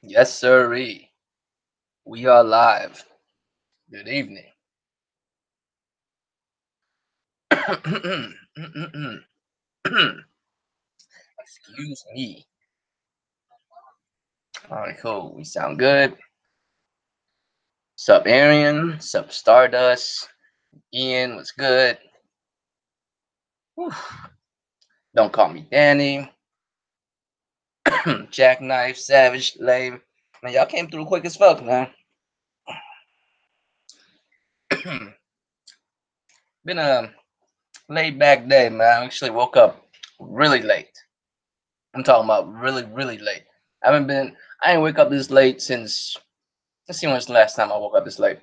Yes, sirree. We are live. Good evening. Excuse me. All right, cool. We sound good. Sup, Arian? Sup, Stardust? Ian, what's good? Whew. Don't call me Danny. Jackknife, Savage, Lame. Man, y'all came through quick as fuck, man. Been a laid back day, man. I actually woke up really late. I'm talking about really, really late. I ain't wake up this late since, let's see when's the last time I woke up this late.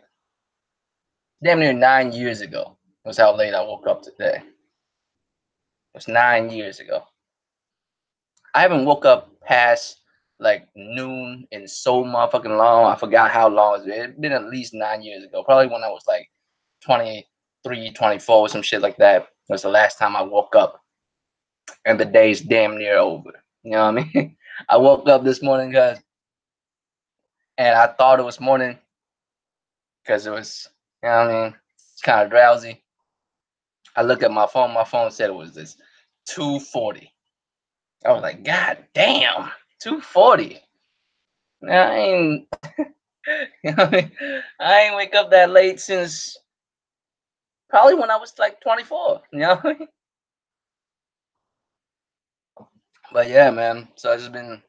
Damn near 9 years ago was how late I woke up today. It was 9 years ago. I haven't woke up past like noon in so motherfucking long. I forgot how long it's been. It's been at least 9 years ago. Probably when I was like 23, 24, some shit like that. Was the last time I woke up. And the day's damn near over. You know what I mean? I woke up this morning, guys, and I thought it was morning because it was, you know what I mean? It's kind of drowsy. I looked at my phone. My phone said it was this 2:40. I was like, God damn, 2:40. Now I ain't, you know what I mean? I ain't wake up that late since probably when I was like 24. You know what I mean? But yeah, man. So I just been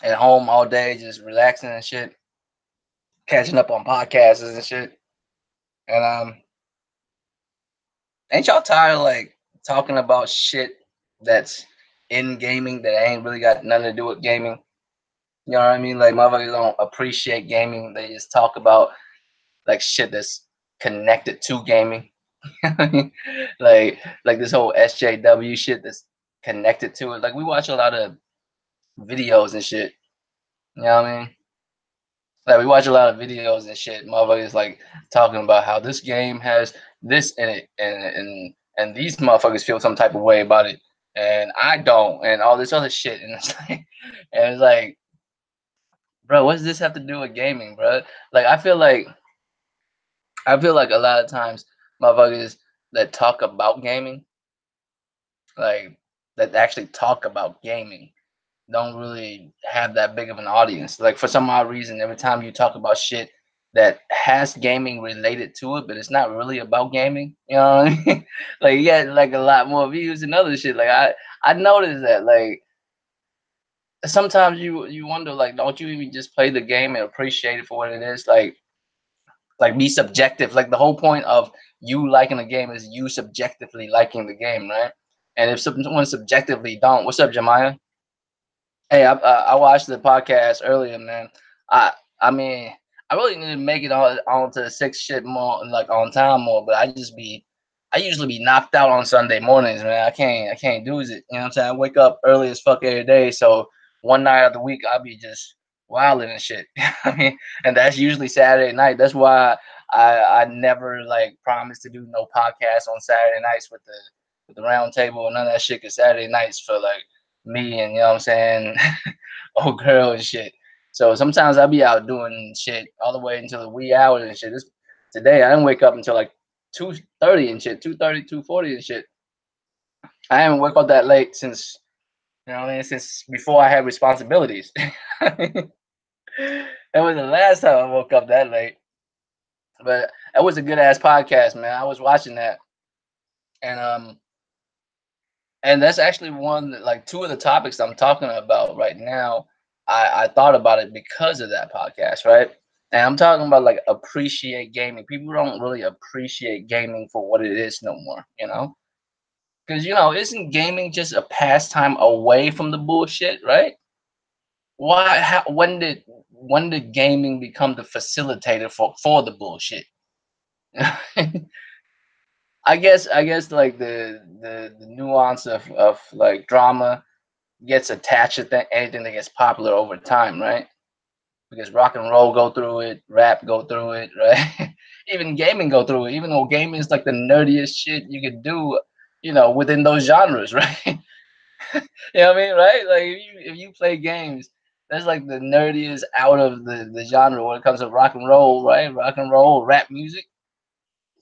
at home all day, just relaxing and shit, catching up on podcasts and shit. And ain't y'all tired of like talking about shit that's in gaming that ain't really got nothing to do with gaming? You know what I mean? Like motherfuckers don't appreciate gaming. They just talk about like shit that's connected to gaming. like this whole SJW shit that's connected to it. Like we watch a lot of videos and shit. You know what I mean? Like we watch a lot of videos and shit. Motherfuckers like talking about how this game has this in it, and these motherfuckers feel some type of way about it, and I don't, and all this other shit. And it's like, bro, what does this have to do with gaming, bro? Like I feel like a lot of times motherfuckers that talk about gaming, like that actually talk about gaming, don't really have that big of an audience. Like for some odd reason, every time you talk about shit that has gaming related to it, but it's not really about gaming, you know what I mean? Like you get like a lot more views and other shit. Like I noticed that like sometimes you wonder like don't you even just play the game and appreciate it for what it is? Like be subjective. Like the whole point of you liking the game is you subjectively liking the game, right? And if someone subjectively don't, what's up, Jemiah? Hey, I watched the podcast earlier, man. I I mean, I really need to make it onto the six shit more like on time more, but I usually be knocked out on Sunday mornings, man. I can't do it. You know what I'm saying? I wake up early as fuck every day, so one night of the week I'll be just wilding and shit. I mean, and that's usually Saturday night. That's why I never like promise to do no podcast on Saturday nights with the round table and none of that shit. Cause Saturday nights for like me and you know what I'm saying, old girl and shit. So sometimes I'll be out doing shit all the way until the wee hours and shit. Today I didn't wake up until like 2:30 and shit, 2:30, 2:40 and shit. I haven't woke up that late since you know what I mean, since before I had responsibilities. That was the last time I woke up that late. But that was a good ass podcast, man. I was watching that and and that's actually one that, like two of the topics I'm talking about right now. I thought about it because of that podcast, right? And I'm talking about like appreciate gaming. People don't really appreciate gaming for what it is no more, you know? Because isn't gaming just a pastime away from the bullshit, right? Why? How, when did gaming become the facilitator for the bullshit? I guess like the nuance of like drama gets attached to anything that gets popular over time, right? Because rock and roll go through it, rap go through it, right? Even gaming go through it. Even though gaming is like the nerdiest shit you could do, within those genres, right? You know what I mean, right? Like if you play games, that's like the nerdiest out of the genre when it comes to rock and roll, right? Rock and roll, rap music.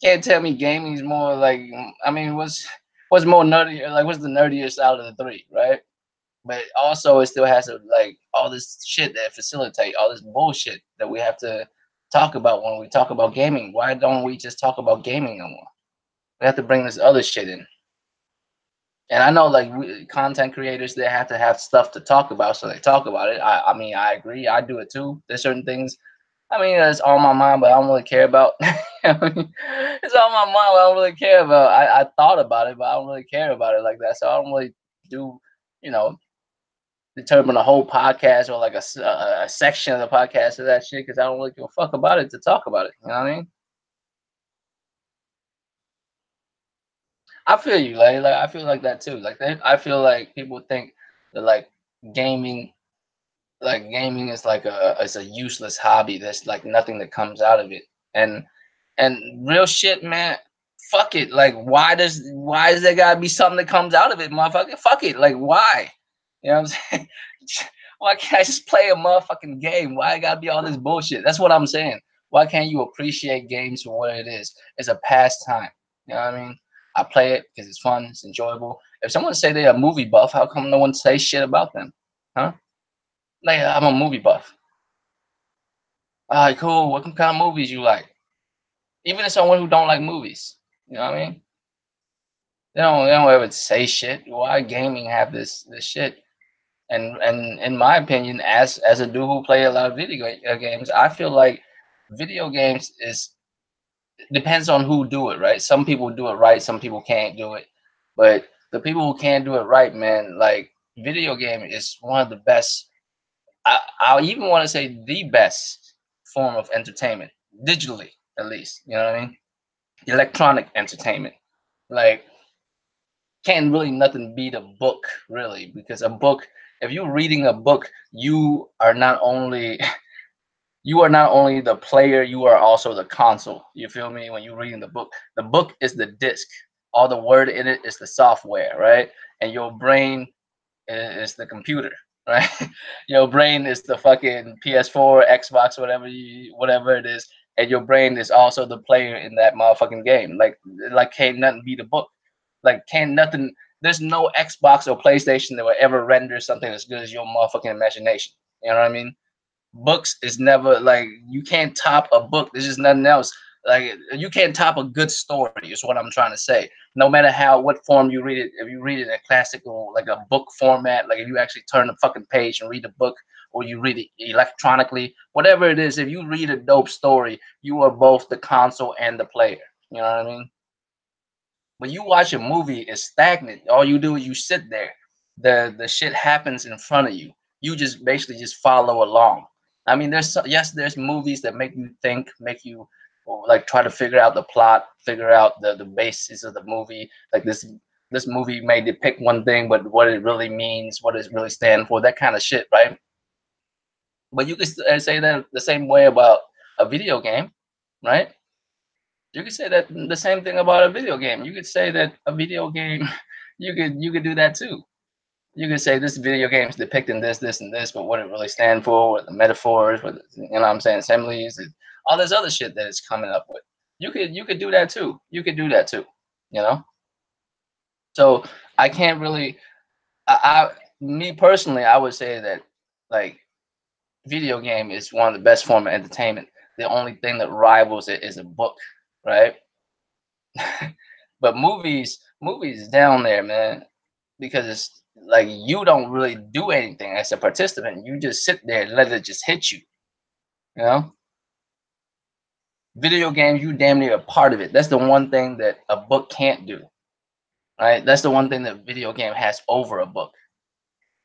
Can't tell me gaming's more like. I mean, what's more nerdy? Like, what's the nerdiest out of the three, right? But also, it still has to like all this shit that facilitate all this bullshit that we have to talk about when we talk about gaming. Why don't we just talk about gaming no more? We have to bring this other shit in. And I know, like, content creators, they have to have stuff to talk about, so they talk about it. I mean, I agree. I do it too. There's certain things. I mean, it's on my mind, but I don't really care about. I mean, it's on my mind, but I don't really care about. I thought about it, but I don't really care about it like that. So I don't really do, you know, determine a whole podcast or like a section of the podcast of that shit because I don't really give a fuck about it to talk about it. You know what I mean? I feel you, like I feel like that too. I feel like people think that gaming, gaming is like a useless hobby. There's like nothing that comes out of it. And real shit, man. Fuck it. Like, why does there gotta be something that comes out of it, motherfucker? Fuck it. Like, why? You know what I'm saying? Why can't I just play a motherfucking game? Why it gotta be all this bullshit? That's what I'm saying. Why can't you appreciate games for what it is? It's a pastime. You know what I mean? I play it because it's fun, it's enjoyable. If someone say they're a movie buff, how come no one say shit about them? Huh? Like, I'm a movie buff. All right, cool. What kind of movies you like? Even if someone who don't like movies, you know what I mean? They don't ever say shit. Why gaming have this shit? And in my opinion, as a dude who play a lot of games, I feel like video games is depends on who do it, right? Some people do it right, some people can't do it. But the people who can't do it right, man, like video game is one of the best. I'll even want to say the best form of entertainment, digitally at least. You know what I mean? Electronic entertainment. Like, can't really nothing beat a book, really, because a book, if you're reading a book, you are not only the player, you are also the console. You feel me? When you're reading the book is the disc. All the word in it is the software, right? And your brain is the computer, right? Your brain is the fucking PS4, Xbox, whatever it is, and your brain is also the player in that motherfucking game. Like can't nothing beat a book. Like can't nothing. There's no Xbox or PlayStation that will ever render something as good as your motherfucking imagination. You know what I mean? Books is never like you can't top a book. There's just nothing else. Like you can't top a good story. Is what I'm trying to say. No matter what form you read it, if you read it in a classical like a book format, like if you actually turn the fucking page and read a book, or you read it electronically, whatever it is, if you read a dope story, you are both the console and the player. You know what I mean? When you watch a movie, it's stagnant. All you do is you sit there. The shit happens in front of you. You just basically just follow along. I mean, yes, there's movies that make you think, make you like try to figure out the plot, figure out the basis of the movie. Like this movie may depict one thing, but what it really means, what it really stands for, that kind of shit, right? But you could say that the same way about a video game, right? You could say that the same thing about a video game. You could say that a video game, you could do that too. You could say this video game is depicting this, and this, but what it really stand for, what the metaphors, what you know what I'm saying, assemblies, and all this other shit that it's coming up with. You could do that too. You could do that too. You know. So I can't really. Me personally, I would say that like video game is one of the best form of entertainment. The only thing that rivals it is a book, right? But movies down there, man, because it's like you don't really do anything as a participant. You just sit there and let it just hit you. You know, video games, you damn near a part of it. That's the one thing that a book can't do. Right? That's the one thing that video game has over a book.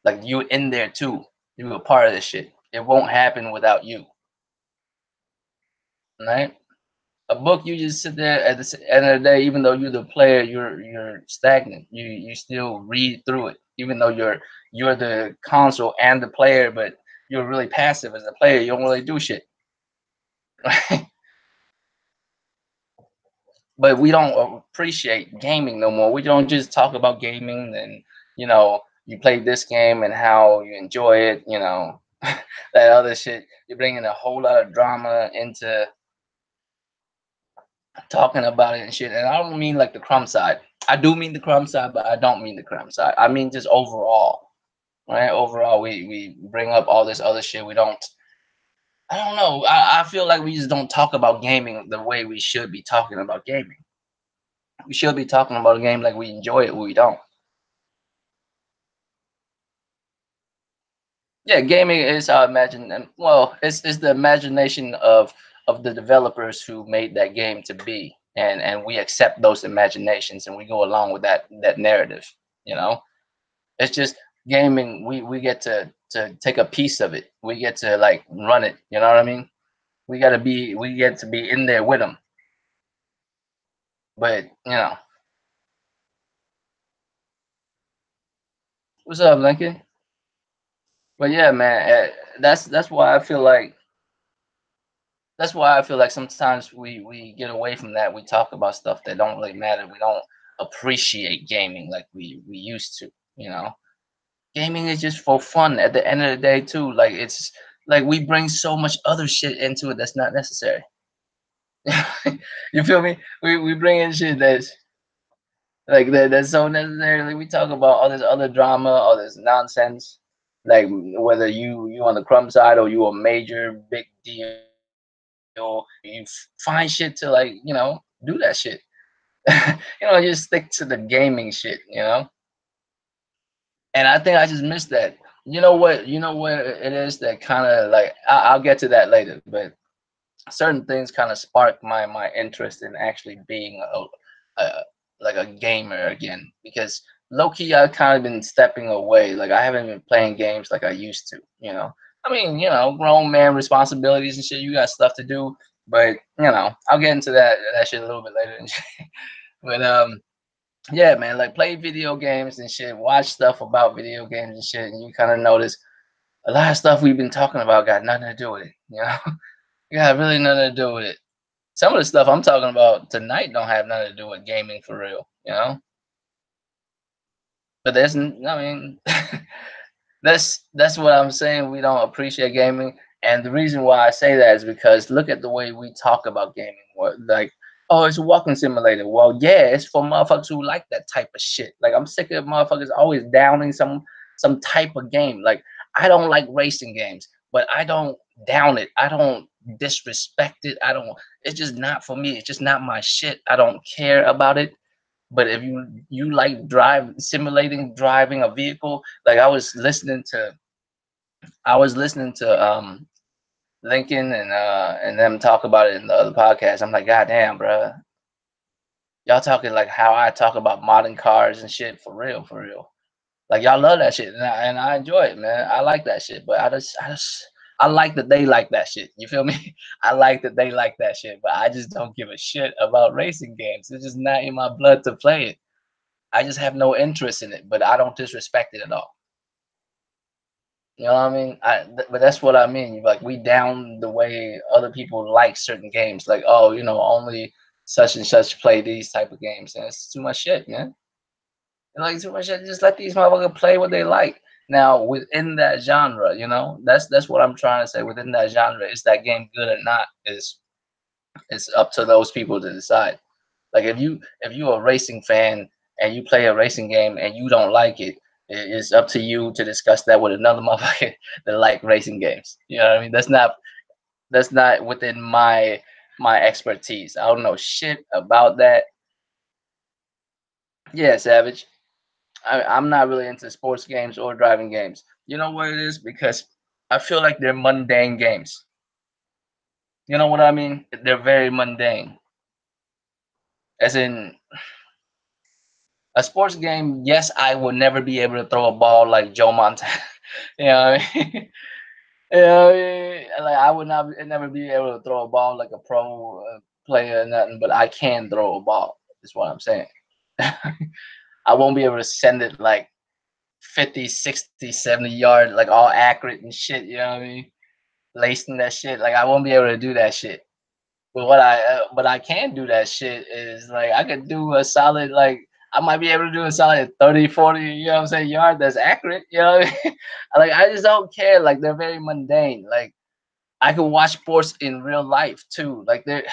Like you in there too. You a part of this shit. It won't happen without you. Right? A book, you just sit there at the end of the day. Even though you're the player, you're stagnant. You still read through it, even though you're the console and the player, but you're really passive as a player. You don't really do shit. Right? But we don't appreciate gaming no more. We don't just talk about gaming and you play this game and how you enjoy it. that other shit. You're bringing a whole lot of drama into talking about it and shit. And I don't mean like the crumb side. I do mean the crumb side, but I don't mean the crumb side. I mean just overall, right? Overall, we bring up all this other shit. We don't. I don't know. I feel like we just don't talk about gaming the way we should be talking about gaming. We should be talking about a game like we enjoy it. We don't. Yeah, gaming is our imagine and well, it's the imagination of the developers who made that game to be, and we accept those imaginations and we go along with that narrative. You know, it's just gaming. We get to take a piece of it. We get to like run it. You know what I mean? We get to be in there with them. But what's up, Lincoln? But yeah, man, that's why I feel like sometimes we get away from that. We talk about stuff that don't really matter. We don't appreciate gaming like we used to. You know, gaming is just for fun. At the end of the day, too, like it's like we bring so much other shit into it that's not necessary. You feel me? We bring in shit that's so necessary. Like, we talk about all this other drama, all this nonsense. Like whether you on the crumb side or you a major big deal, find shit to like do that shit. Just stick to the gaming shit. And I think I just missed that. You know what it is that kind of like I'll get to that later, but certain things kind of sparked my interest in actually being a like a gamer again because low key I've kind of been stepping away. Like I haven't been playing games like I used to. I mean, grown man responsibilities and shit. You got stuff to do, but I'll get into that shit a little bit later. And shit. But yeah, man, like play video games and shit. Watch stuff about video games and shit, and you kind of notice a lot of stuff we've been talking about got nothing to do with it. Yeah, really nothing to do with it. Some of the stuff I'm talking about tonight don't have nothing to do with gaming for real. But I mean, that's what I'm saying. We don't appreciate gaming, and the reason why I say that is because look at the way we talk about gaming. Like, oh, it's a walking simulator. Well, yeah, it's for motherfuckers who like that type of shit. Like, I'm sick of motherfuckers always downing some type of game. Like, I don't like racing games, but I don't down it. I don't disrespect it. I don't. It's just not for me. It's just not my shit. I don't care about it. But if you like simulating driving a vehicle, like I was listening to Lincoln and them talk about it in the other podcast. I'm like, God damn, bro, y'all talking like how I talk about modern cars and shit for real, for real. Like y'all love that shit, and I enjoy it, man. I like that shit, but I like that they like that shit. You feel me? I like that they like that shit, but I just don't give a shit about racing games. It's just not in my blood to play it. I just have no interest in it, but I don't disrespect it at all. You know what I mean? But that's what I mean. Like we down the way other people like certain games. Like, oh, only such and such play these type of games, and it's too much shit, man. Like too much shit. Just let these motherfuckers play what they like. Now, within that genre, that's what I'm trying to say. Within that genre, is that game good or not? Is it's up to those people to decide. Like if you a racing fan and you play a racing game and you don't like it, it's up to you to discuss that with another motherfucker that like racing games. You know what I mean? That's not within my expertise. I don't know shit about that. Yeah, Savage. I'm not really into sports games or driving games. You know what it is? Because I feel like they're mundane games. You know what I mean? They're very mundane. As in, a sports game, yes, I will never be able to throw a ball like Joe Montana. you know what I mean? Like I would not never be able to throw a ball like a pro player or nothing, but I can throw a ball. Is what I'm saying. I won't be able to send it like 50, 60, 70 yards, like all accurate and shit. You know what I mean? Lacing that shit. Like I won't be able to do that shit. But what I can do that shit is like I could do a solid like I might be able to do a solid 30, 40, you know what I'm saying, yard that's accurate, you know what I mean? Like, I just don't care, like, they're very mundane, like, I can watch sports in real life too, like, they're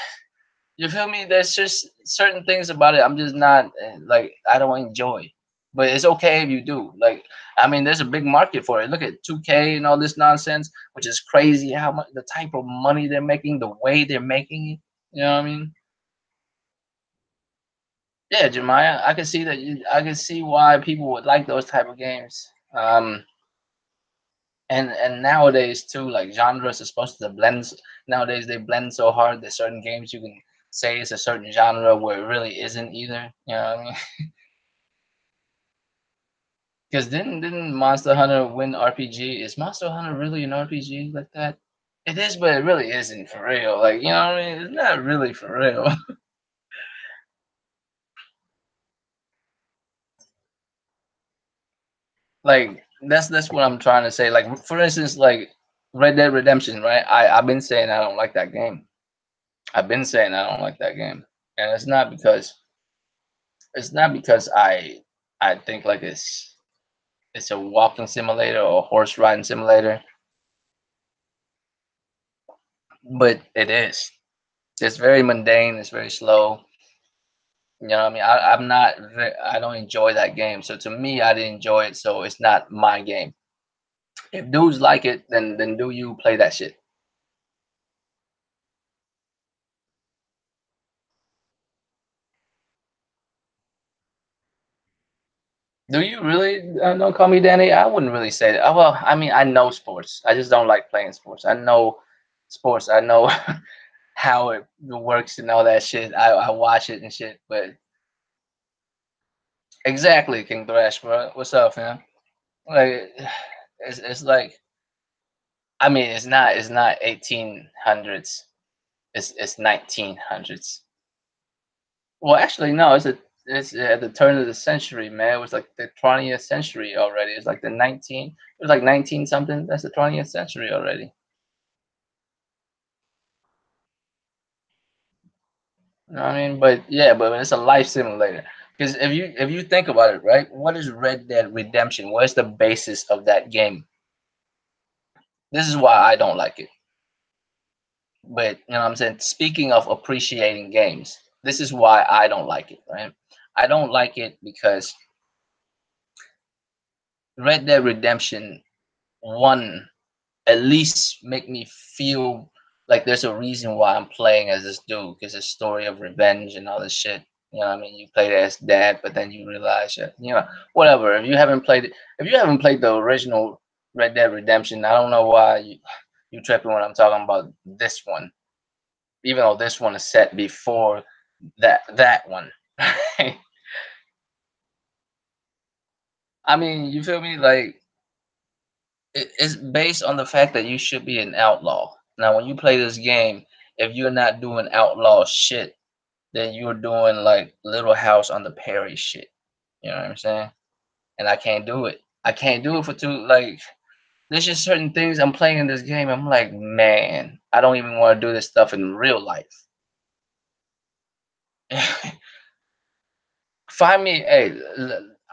you feel me? There's just certain things about it I'm just not, like, I don't enjoy, but it's okay if you do, like, I mean, there's a big market for it. Look at 2K and all this nonsense, which is crazy how much the type of money they're making, the way they're making it, you know what I mean? Yeah, Jemiah, I can see that I can see why people would like those type of games. And nowadays too, like genres are supposed to blend. Nowadays they blend so hard that certain games you can say it's a certain genre where it really isn't either. You know what I mean? Because didn't Monster Hunter win RPG? Is Monster Hunter really an RPG like that? It is, but it really isn't for real. Like, you know what I mean? It's not really for real. Like that's what I'm trying to say. Like for instance, like Red Dead Redemption, right? I've been saying I don't like that game. I've been saying I don't like that game, and it's not because I think like it's a walking simulator or horse riding simulator, but it is. It's very mundane. It's very slow. You know what I mean? I'm not. I don't enjoy that game. So to me, I didn't enjoy it. So it's not my game. If dudes like it, then do you play that shit? Do you really? Don't call me Danny. I wouldn't really say that. Well, I mean, I know sports. I just don't like playing sports. I know sports. I know how it works and all that shit. I watch it and shit. But exactly, King Thrash, bro. What's up, man? Like, it's like I mean, it's not 1800s. It's 1900s. Well, actually, no. It's at the turn of the century, man. It was like the 20th century already. It's like the 19. It was like 19 something. That's the 20th century already. You know what I mean? But yeah, but it's a life simulator. Because if you think about it, right? What is Red Dead Redemption? What is the basis of that game? This is why I don't like it. But you know what I'm saying? Speaking of appreciating games, this is why I don't like it, right? I don't like it because Red Dead Redemption 1 at least make me feel like there's a reason why I'm playing as this dude, because it's a story of revenge and all this shit. You know what I mean? You played as dad, but then you realize that, whatever. If you haven't played the original Red Dead Redemption, I don't know why you tripping when I'm talking about this one. Even though this one is set before that one. I mean, you feel me? Like it's based on the fact that you should be an outlaw. Now, when you play this game, if you're not doing outlaw shit, then you're doing like Little House on the Prairie shit. You know what I'm saying? And I can't do it. I can't do it for two. Like, there's just certain things I'm playing in this game. I'm like, man, I don't even want to do this stuff in real life. Find me, hey,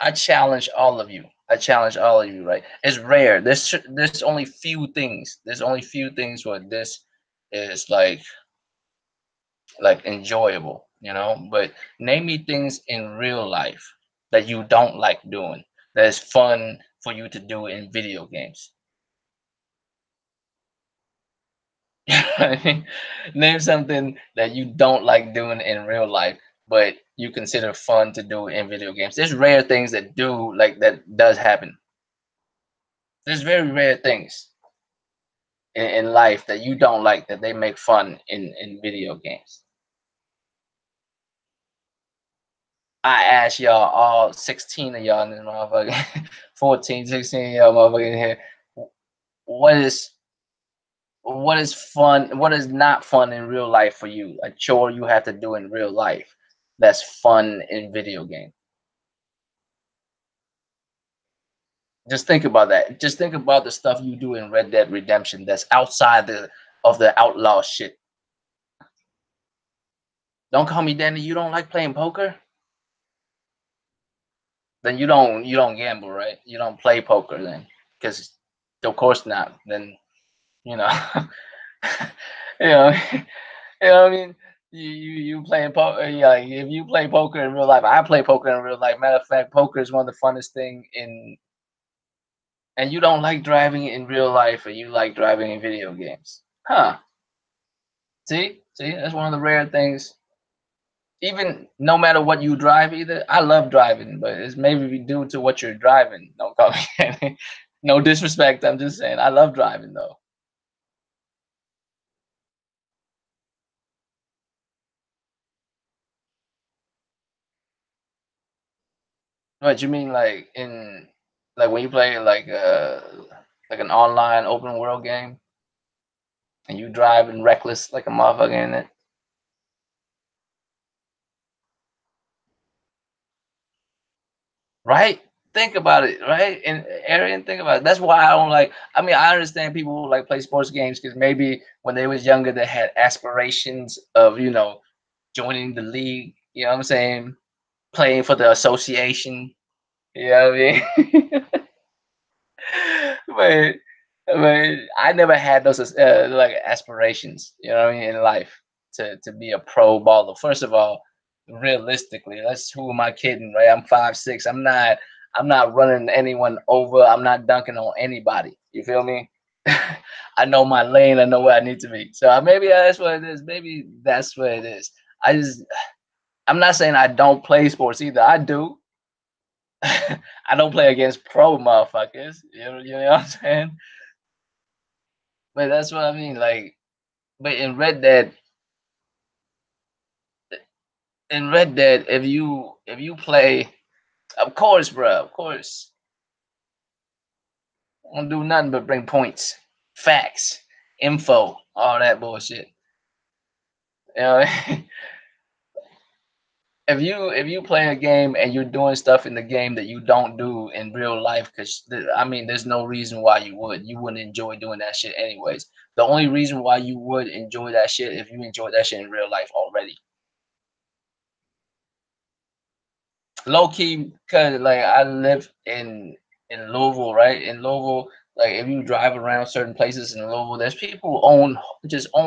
I challenge all of you. I challenge all of you, right? It's rare. There's only few things. There's only few things where this is like enjoyable, But name me things in real life that you don't like doing. That is fun for you to do in video games. You know what I mean? Name something that you don't like doing in real life, but you consider fun to do in video games. There's rare things that do like that does happen. There's very rare things in life that you don't like that they make fun in video games. I asked y'all all 16 of y'all in this motherfucker, 14, 16 of y'all motherfucker in here. What is what is fun? What is not fun in real life for you? A chore you have to do in real life that's fun in video game. Just think about that. Just think about the stuff you do in Red Dead Redemption that's outside of the outlaw shit. Don't call me Danny. You don't like playing poker? Then you don't gamble, right? You don't play poker then, because of course not. Then you know, you know, you know what I mean. You playing poker, yeah, like if you play poker in real life, I play poker in real life. Matter of fact, poker is one of the funnest thing in. And you don't like driving in real life, and you like driving in video games, huh? See, that's one of the rare things. Even no matter what you drive, either I love driving, but it's maybe due to what you're driving. Don't call me any- no disrespect. I'm just saying I love driving though. What you mean, like when you play like an online open world game and you driving reckless like a motherfucker in it? Right? Think about it, right? And Arian, think about it. That's why I don't like. I mean, I understand people who like play sports games because maybe when they was younger, they had aspirations of joining the league. You know what I'm saying? Playing for the association. You know what I mean? but but I never had those like aspirations. You know what I mean in life to be a pro baller. First of all, realistically, that's who am I kidding, right? I'm 5'6". I'm not running anyone over. I'm not dunking on anybody. You feel me? I know my lane. I know where I need to be. So maybe that's what it is. Maybe that's what it is. I'm not saying I don't play sports either. I do. I don't play against pro motherfuckers. You know what I'm saying? But that's what I mean. Like, but in Red Dead, if you play, of course, bro, of course, don't do nothing but bring points, facts, info, all that bullshit. You know, if you play a game and you're doing stuff in the game that you don't do in real life, because I mean, there's no reason why you would. You wouldn't enjoy doing that shit anyways. The only reason why you would enjoy that shit if you enjoy that shit in real life already. Low key, cause like I live in Louisville, right? In Louisville, like if you drive around certain places in Louisville, there's people who own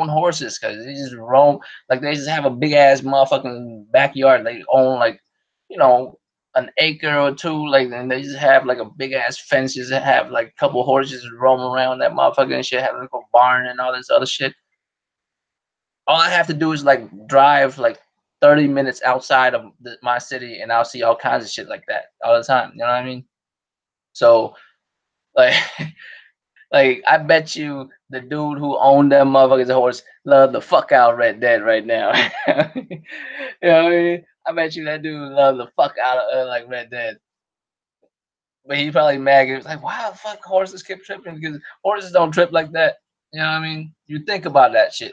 horses, cause they just roam. Like they just have a big ass motherfucking backyard. They own like, you know, an acre or two. Like and they just have like a big ass fences that have like a couple horses roaming around that motherfucker and shit. Have like a barn and all this other shit. All I have to do is like drive like 30 minutes outside of my city and I'll see all kinds of shit like that all the time. You know what I mean? So like like I bet you the dude who owned that motherfucker's horse love the fuck out of Red Dead right now. You know what I mean? I bet you that dude love the fuck out of like Red Dead. But he probably mad. He was like, "Why the fuck horses keep tripping? Because horses don't trip like that." You know what I mean? You think about that shit.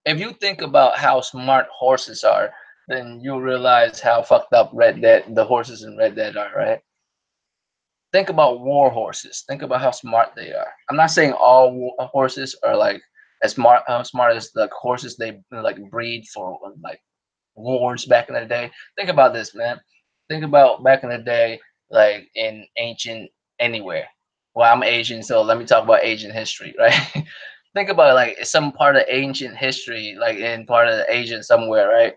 If you think about how smart horses are, then you'll realize how fucked up the horses in Red Dead are, right? Think about war horses. Think about how smart they are. I'm not saying all horses are like as smart as the horses they like breed for like wars back in the day. Think about this, man. Think about back in the day, like in ancient anywhere. Well, I'm Asian, so let me talk about Asian history, right? Think about like some part of ancient history, like in part of Asia somewhere, right?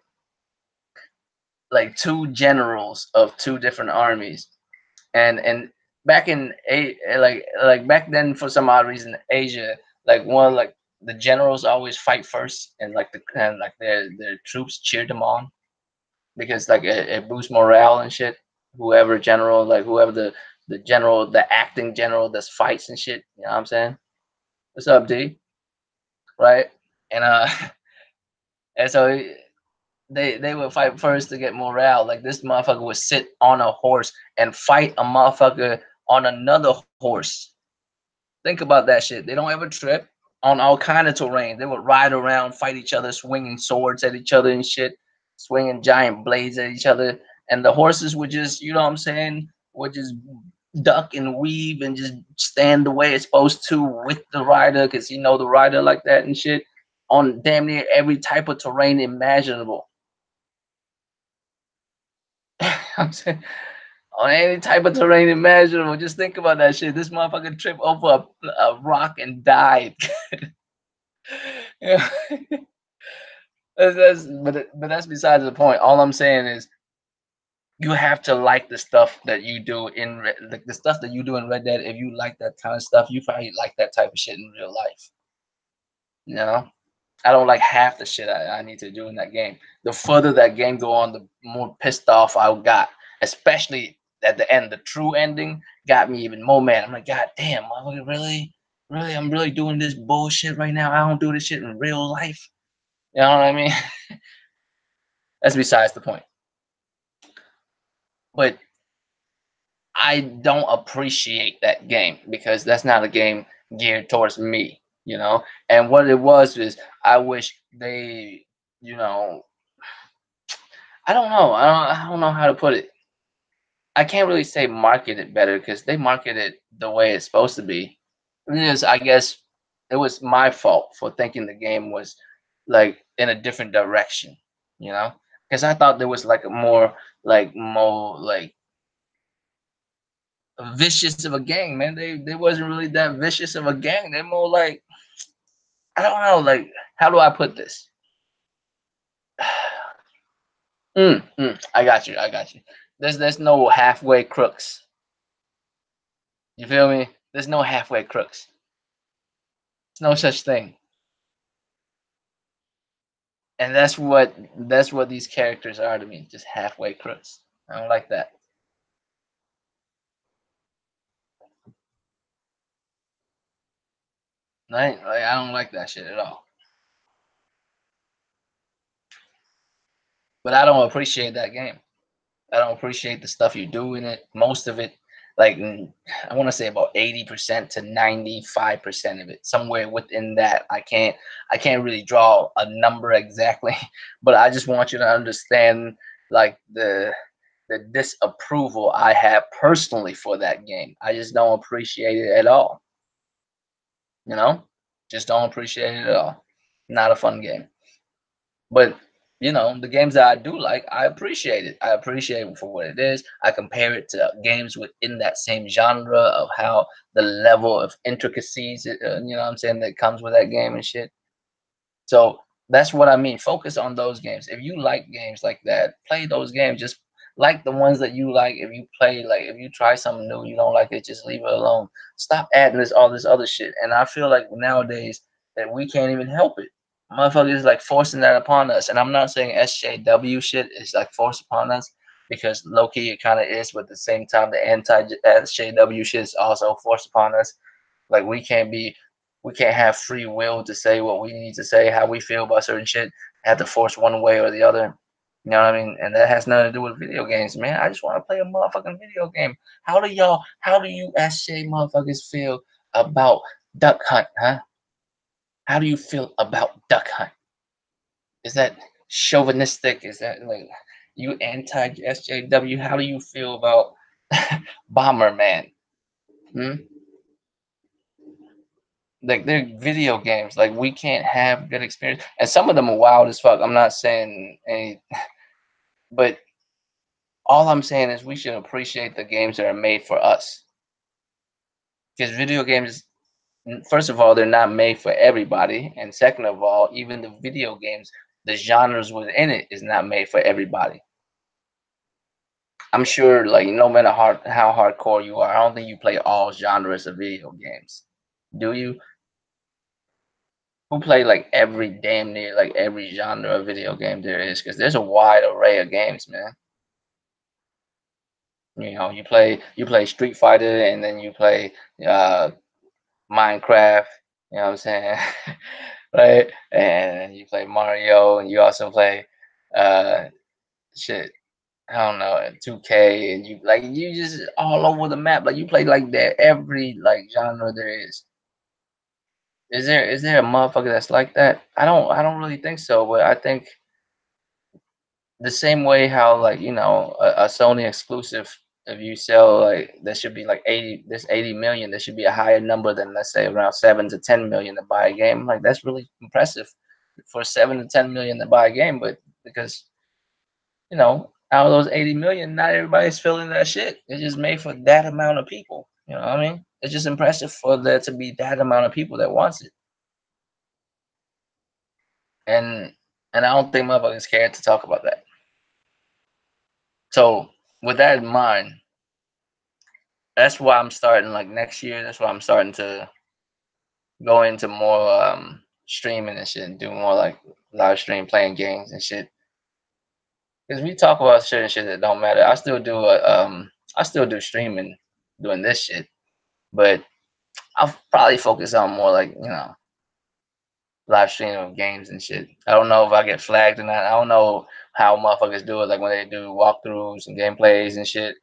Like two generals of two different armies, and back in like back then for some odd reason, Asia, like the generals always fight first, and like their troops cheered them on because like it boosts morale and shit. Whoever general, like whoever the general, the acting general that's fights and shit. You know what I'm saying? What's up, D? Right? And and so they would fight first to get morale. Like this motherfucker would sit on a horse and fight a motherfucker on another horse. Think about that shit. They don't ever trip on all kind of terrain. They would ride around, fight each other, swinging swords at each other and shit, swinging giant blades at each other. And the horses would just, you know what I'm saying, would just duck and weave and just stand the way it's supposed to with the rider, because you know the rider like that and shit on damn near every type of terrain imaginable. I'm saying? On any type of terrain imaginable. Just think about that shit. This motherfucker tripped over a rock and died. Yeah. But that's besides the point. All I'm saying is you have to like the stuff that you do in like the stuff that you do in Red Dead. If you like that kind of stuff, you probably like that type of shit in real life. You know, I don't like half the shit I need to do in that game. The further that game go on, the more pissed off I got. Especially at the end, the true ending got me even more mad. I'm like, God damn, motherfucker, really, really, I'm really doing this bullshit right now. I don't do this shit in real life. You know what I mean? That's besides the point. But I don't appreciate that game because that's not a game geared towards me, you know. And what it was is I wish they, you know, I don't know. I don't know how to put it. I can't really say market it better because they market it the way it's supposed to be. It is, I guess, it was my fault for thinking the game was like in a different direction, you know, because I thought there was like a more like vicious of a gang, man. They wasn't really that vicious of a gang. They're more like I don't know, like how do I put this? I got you. I got you. There's no halfway crooks. You feel me? There's no halfway crooks. There's no such thing. And that's what these characters are to me, just halfway crooks. I don't like that. I don't like that shit at all. But I don't appreciate that game. I don't appreciate the stuff you do in it. Most of it, like I want to say about 80% to 95% of it, somewhere within that. I can't really draw a number exactly, but I just want you to understand like the disapproval I have personally for that game. I just don't appreciate it at all. You know, just don't appreciate it at all. Not a fun game. But the games that I do like, I appreciate it. I appreciate it for what it is. I compare it to games within that same genre of how the level of intricacies, what I'm saying, that comes with that game and shit. So that's what I mean. Focus on those games. If you like games like that, play those games. Just like the ones that you like. If you try something new, you don't like it, just leave it alone. Stop adding all this other shit. And I feel like nowadays that we can't even help it. Motherfuckers like forcing that upon us. And I'm not saying SJW shit is like forced upon us because low key it kind of is, but at the same time, the anti SJW shit is also forced upon us. Like we can't have free will to say what we need to say, how we feel about certain shit. Have to force one way or the other. You know what I mean? And that has nothing to do with video games, man. I just want to play a motherfucking video game. How do you SJ motherfuckers feel about Duck Hunt, huh? How do you feel about Duck Hunt? Is that chauvinistic? Is that like you anti SJW? How do you feel about Bomberman? Hmm? Like they're video games. Like we can't have good experience, and some of them are wild as fuck. I'm not saying any, but all I'm saying is we should appreciate the games that are made for us. Because video games, first of all, they're not made for everybody, and second of all, even the video games, the genres within it is not made for everybody. I'm sure, like no matter how hardcore you are, I don't think you play all genres of video games. Do you? Who play like every damn near like every genre of video game there is? Because there's a wide array of games, man. You play Street Fighter and then you play uh Minecraft, you know what I'm saying? Right? And you play Mario and you also play uh shit, I don't know, 2K, and you just all over the map. Like you play like that every like genre there is. Is there a motherfucker that's like that? I don't really think so, but I think the same way how like a Sony exclusive, if you sell like there should be like 80 million, there should be a higher number than let's say around 7 to 10 million to buy a game. Like that's really impressive for 7 to 10 million to buy a game, but because Out of those 80 million, not everybody's feeling that shit. It's just made for that amount of people. You know what I mean? It's just impressive for there to be that amount of people that wants it. And and I don't think motherfuckers care to talk about that. So with that in mind, that's why I'm starting like next year. That's why I'm starting to go into more streaming and shit and do more like live stream playing games and shit. Because we talk about certain shit that don't matter. I still do streaming doing this shit, but I'll probably focus on more like, live streaming of games and shit. I don't know if I get flagged or not. I don't know how motherfuckers do it, like when they do walkthroughs and gameplays and shit.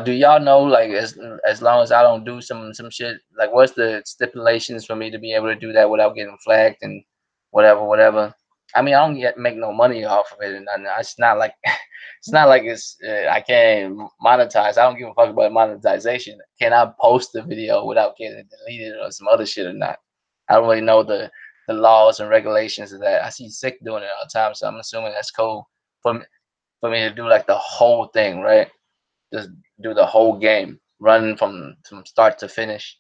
Do y'all know, like, as long as I don't do some shit, like what's the stipulations for me to be able to do that without getting flagged and whatever. I mean, I don't get make no money off of it, and nothing. It's not like it's not like I can't monetize. I don't give a fuck about monetization. Can I post the video without getting it deleted or some other shit or not? I don't really know the laws and regulations of that. I see sick doing it all the time, so I'm assuming that's cool for me to do like the whole thing, right? Just do the whole game, run from start to finish.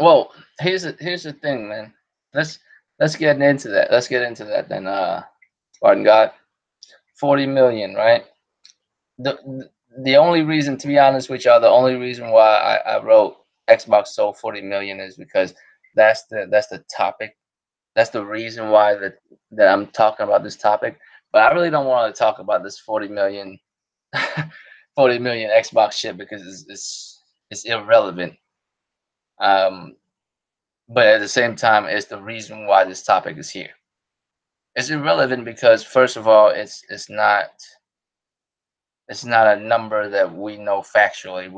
Well, here's the thing, man. Let's let's get into that. Let's get into that then. Pardon God, 40 million, right? The only reason, to be honest with y'all, the only reason why I wrote Xbox sold 40 million is because that's the topic. That's the reason why that I'm talking about this topic. But I really don't want to talk about this 40 million 40 million Xbox shit because it's irrelevant. Um, but at the same time, it's the reason why this topic is here. It's irrelevant because first of all, it's not a number that we know factually.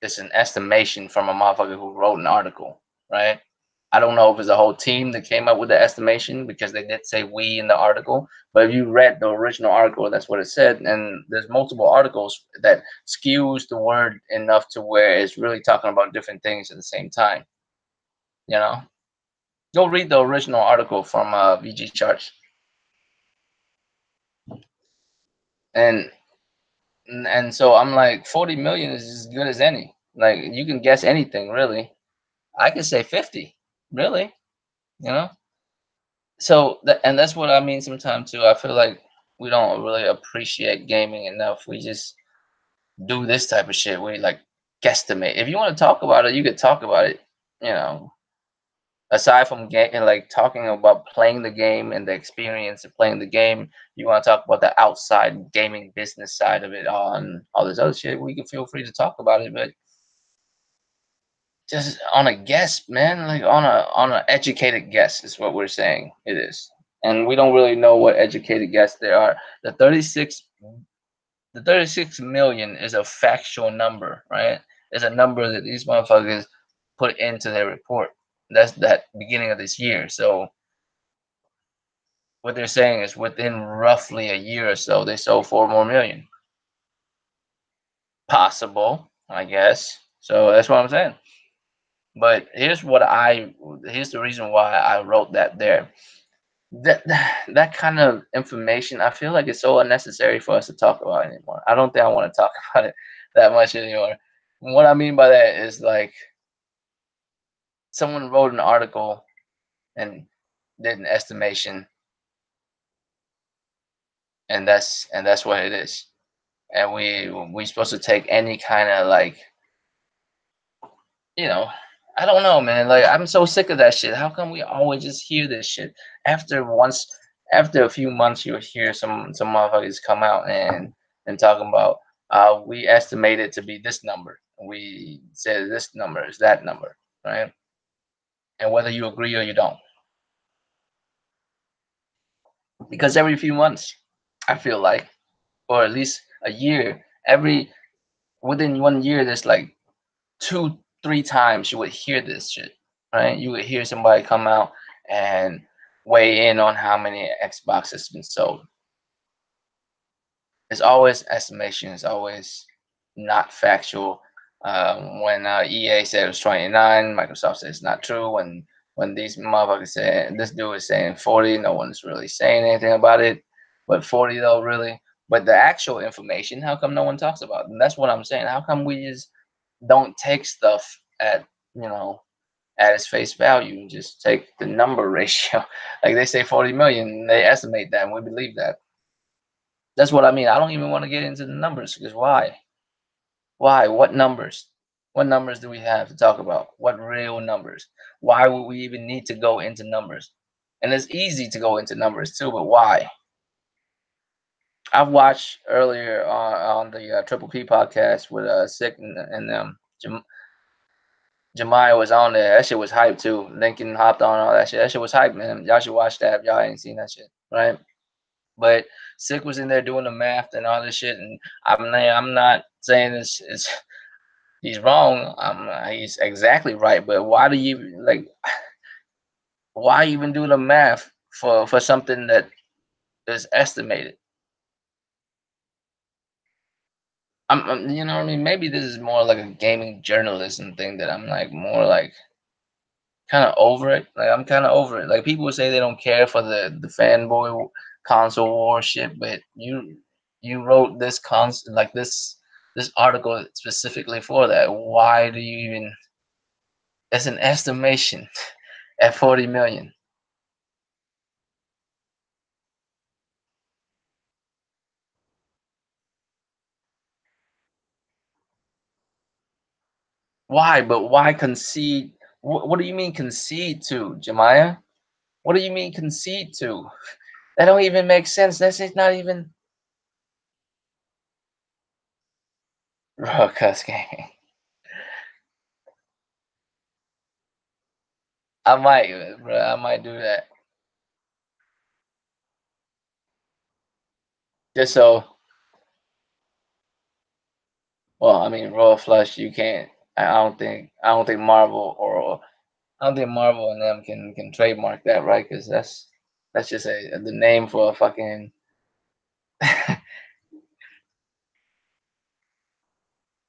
It's an estimation from a motherfucker who wrote an article, right? I don't know if it's a whole team that came up with the estimation because they did say we in the article. But if you read the original article, that's what it said. And there's multiple articles that skews the word enough to where it's really talking about different things at the same time. You know, go read the original article from VG Charts, and and so I'm like, 40 million is as good as any. Like you can guess anything, really. I could say 50, really. You know. So and that's what I mean sometimes too. I feel like we don't really appreciate gaming enough. We just do this type of shit. We like guesstimate. If you want to talk about it, you could talk about it. You know, aside from and like talking about playing the game and the experience of playing the game, you want to talk about the outside gaming business side of it on all this other shit. We can feel free to talk about it, but just on a guess, man, like on a educated guess is what we're saying it is. And we don't really know what educated guess there are. The 36 the 36 million is a factual number, right? It's a number that these motherfuckers put into their report. That's that beginning of this year. So what they're saying is within roughly a year or so, they sold 4 more million. Possible, I guess. So that's what I'm saying. But here's the reason why I wrote that there. That kind of information, I feel like it's so unnecessary for us to talk about anymore. I don't think I want to talk about it that much anymore. What I mean by that is like someone wrote an article and did an estimation, and that's what it is. And we supposed to take any kind of like, you know, I don't know, man. Like I'm so sick of that shit. How come we always just hear this shit? After a few months, you'll hear some motherfuckers come out and talking about we estimate it to be this number. We said this number is that number, right? And whether you agree or you don't, because every few months, I feel like, or at least a year, every within 1 year, there's like two, three times you would hear this shit, right? You would hear somebody come out and weigh in on how many Xboxes been sold. It's always estimation. It's always not factual. When EA said it was 29, Microsoft said it's not true. When these motherfuckers said this dude is saying 40, no one's really saying anything about it. But 40 though, really. But the actual information, how come no one talks about it? And that's what I'm saying. How come we just don't take stuff at you know at its face value and just take the number ratio? Like they say 40 million, they estimate that, and we believe that. That's what I mean. I don't even want to get into the numbers because why? Why? What numbers? What numbers do we have to talk about? What real numbers? Why would we even need to go into numbers? And it's easy to go into numbers too, but why? I've watched earlier on the Triple P podcast with Sick and Jemiah was on there. That shit was hype too. Lincoln hopped on all that shit. That shit was hype, man. Y'all should watch that if y'all ain't seen that shit, right? But Sick was in there doing the math and all this shit, and I'm not saying it's he's wrong. He's exactly right. But why do you like? Why even do the math for something that is estimated? You know what I mean? Maybe this is more like a gaming journalism thing that I'm like more like kind of over it. Like I'm kind of over it. Like people say they don't care for the fanboy console war shit, but you wrote this like this article specifically for that. Why do you even? It's an estimation at 40 million. Why? But why concede? What do you mean concede to, Jemiah? What do you mean concede to? That don't even make sense. That's just not even bro, cuss gang. I might, bro. I might do that just so. Well, I mean, Royal Flush. You can't. I don't think. I don't think Marvel or I don't think Marvel and them can trademark that, right? Because that's just the name for a fucking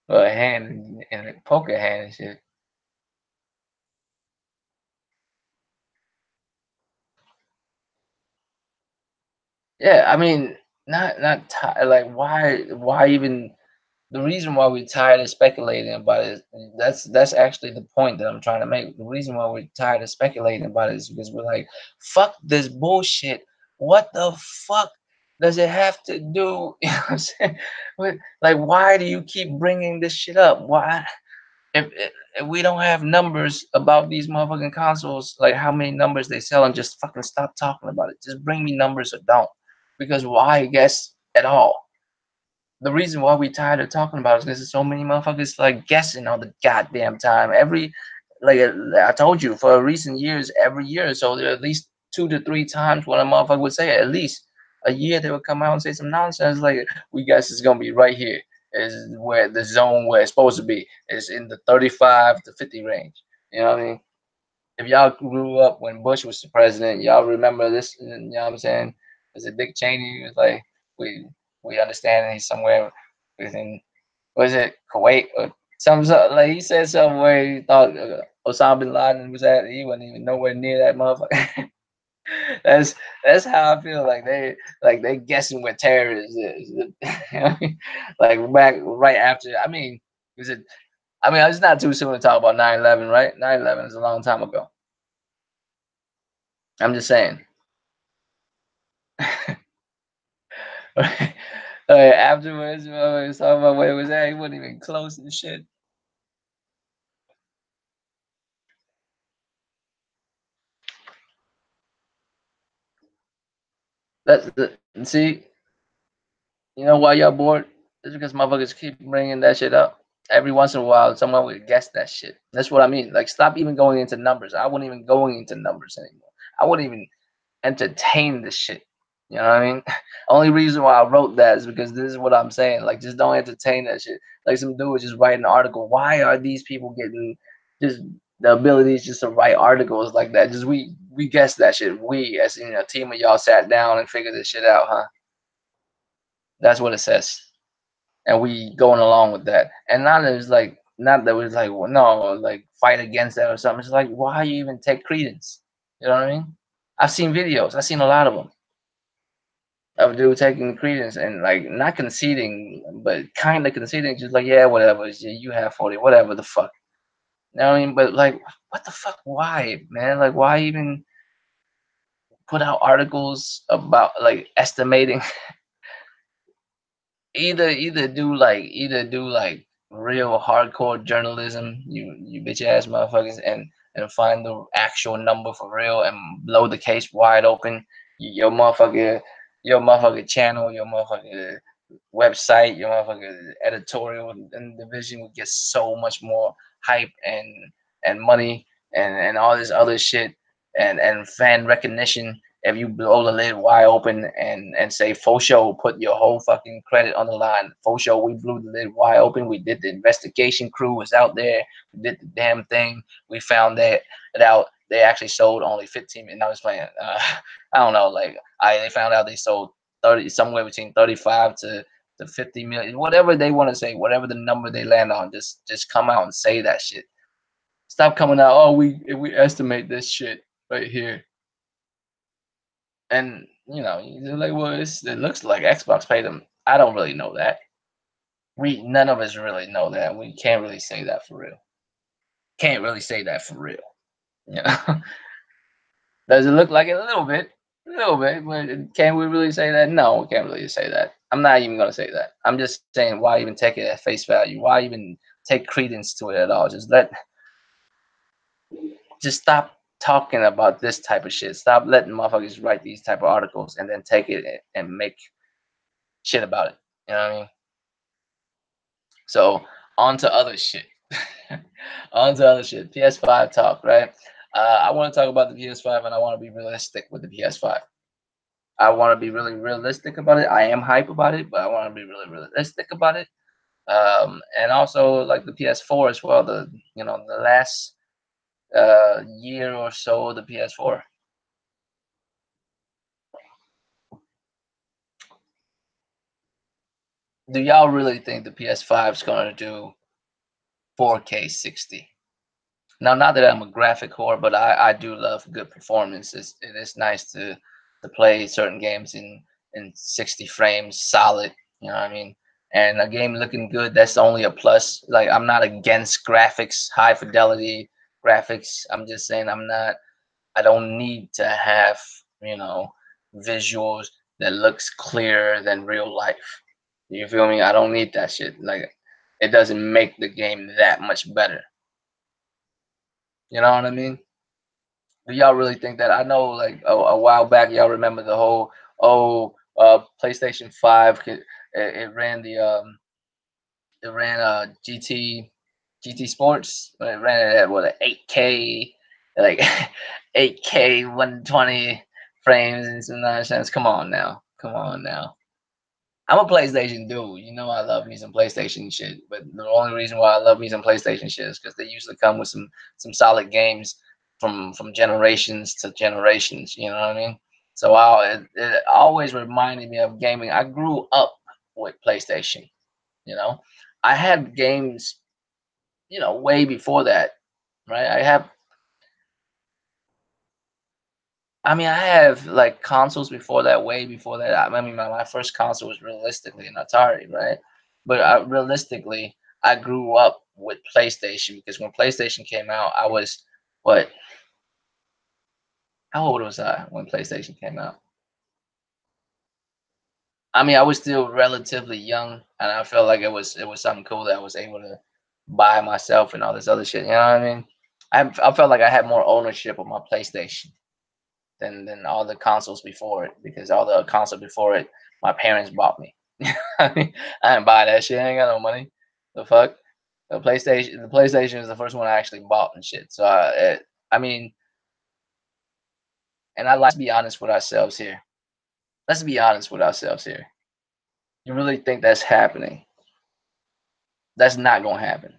for a hand and a poker hand and shit. Yeah, I mean, not like why even the reason why we're tired of speculating about it, that's actually the point that I'm trying to make. The reason why we're tired of speculating about it is because we're like, fuck this bullshit. What the fuck does it have to do? You know what I'm saying? Like, why do you keep bringing this shit up? Why? If we don't have numbers about these motherfucking consoles, like how many numbers they sell, and just fucking stop talking about it. Just bring me numbers or don't. Because why guess at all? The reason why we tired of talking about it is because there's so many motherfuckers like guessing all the goddamn time. Like I told you, for recent years, every year or so, there are at least 2 to 3 times when a motherfucker would say it. At least a year they would come out and say some nonsense like, "We guess it's gonna be right here. Is where the zone where it's supposed to be is in the 35 to 50 range." You know what I mean? If y'all grew up when Bush was the president, y'all remember this. You know what I'm saying? Was it Dick Cheney? He was like, we we understand he's somewhere within, was it Kuwait or some like he said something where he thought Osama bin Laden was at. He wasn't even nowhere near that motherfucker. that's that's how I feel. Like they guessing where terrorists is. You know what I mean? Like back right after. I mean, is it? I mean, it's not too soon to talk about 9/11, right? 9/11 is a long time ago. I'm just saying. Afterwards, he was talking about where it was at. He wasn't even close and shit. That's the see. You know why y'all bored? It's because motherfuckers keep bringing that shit up. Every once in a while, someone would guess that shit. That's what I mean. Like, stop even going into numbers. I wouldn't even going into numbers anymore. I wouldn't even entertain this shit. You know what I mean? Only reason why I wrote that is because this is what I'm saying. Like, just don't entertain that shit. Like, some dude was just writing an article. Why are these people getting just the abilities just to write articles like that? Just we guessed that shit. We, as in a team of y'all, sat down and figured this shit out, huh? That's what it says. and we going along with that. And not that it's like not that it's like well, no, like fight against that or something. It's like why you even take credence? You know what I mean? I've seen videos. I've seen a lot of them of dude taking credence and like not conceding, but kind of conceding, just like yeah, whatever. You have 40, whatever the fuck. You know what I mean? But like, what the fuck? Why, man? Like, why even put out articles about like estimating either do like real hardcore journalism, you bitch ass motherfuckers, and find the actual number for real and blow the case wide open. Your motherfucker, your motherfucker channel, your motherfucker website, your motherfucker editorial and division would get so much more hype and money and all this other shit and fan recognition if you blow the lid wide open and say faux show, put your whole fucking credit on the line. Faux show, we blew the lid wide open. We did the investigation crew was out there. We did the damn thing. We found that it out. They actually sold only 15. And I was playing. I don't know. Like they found out they sold 30, somewhere between 35 to 50 million, whatever they want to say, whatever the number they land on. Just come out and say that shit. Stop coming out. Oh, we estimate this shit right here. And you're like, well, it looks like Xbox paid them. I don't really know that. We none of us really know that. We can't really say that for real. Can't really say that for real. Yeah. Does it look like it a little bit, but can we really say that? No, we can't really say that. I'm not even gonna say that. I'm just saying, why even take it at face value? Why even take credence to it at all? Just stop talking about this type of shit. Stop letting motherfuckers write these type of articles and then take it and make shit about it. You know what I mean? So on to other shit. On to other shit. PS5 talk, right? I want to talk about the PS5 and I want to be realistic with the PS5. I want to be really realistic about it. I am hype about it, but I want to be really realistic about it. And also like the PS4 as well. The last year or so, the PS4. Do y'all really think the PS5 is gonna do 4K 60? Now, not that I'm a graphic whore, but I do love good performance. It is nice to play certain games in 60 frames solid. You know what I mean? And a game looking good, that's only a plus. Like I'm not against graphics, high fidelity graphics. I'm just saying I don't need to have, you know, visuals that looks clearer than real life. You feel me? I don't need that shit. Like it doesn't make the game that much better. You know what I mean? Do y'all really think that? I know, like a while back, y'all remember the whole PlayStation 5. It ran GT Sports. It ran it at what 8K, like 8K 120 frames and some nonsense. Come on now. I'm a PlayStation dude. You know I love me some PlayStation shit. But the only reason why I love me some PlayStation shit is because they usually come with some solid games from generations to generations. You know what I mean? So it always reminded me of gaming. I grew up with PlayStation. You know, I had games. Way before that, right? I have like consoles before that, way before that. I mean, my first console was realistically an Atari, right? But realistically, I grew up with PlayStation because when PlayStation came out, I was what? How old was I when PlayStation came out? I mean, I was still relatively young, and I felt like it was something cool that I was able to buy myself and all this other shit. You know what I mean? I felt like I had more ownership of my PlayStation than all the consoles before it because all the consoles before it, my parents bought me. I mean, I didn't buy that shit. I ain't got no money. The fuck. The PlayStation is the first one I actually bought and shit. So I mean, and let's be honest with ourselves here. Let's be honest with ourselves here. You really think that's happening? That's not gonna happen.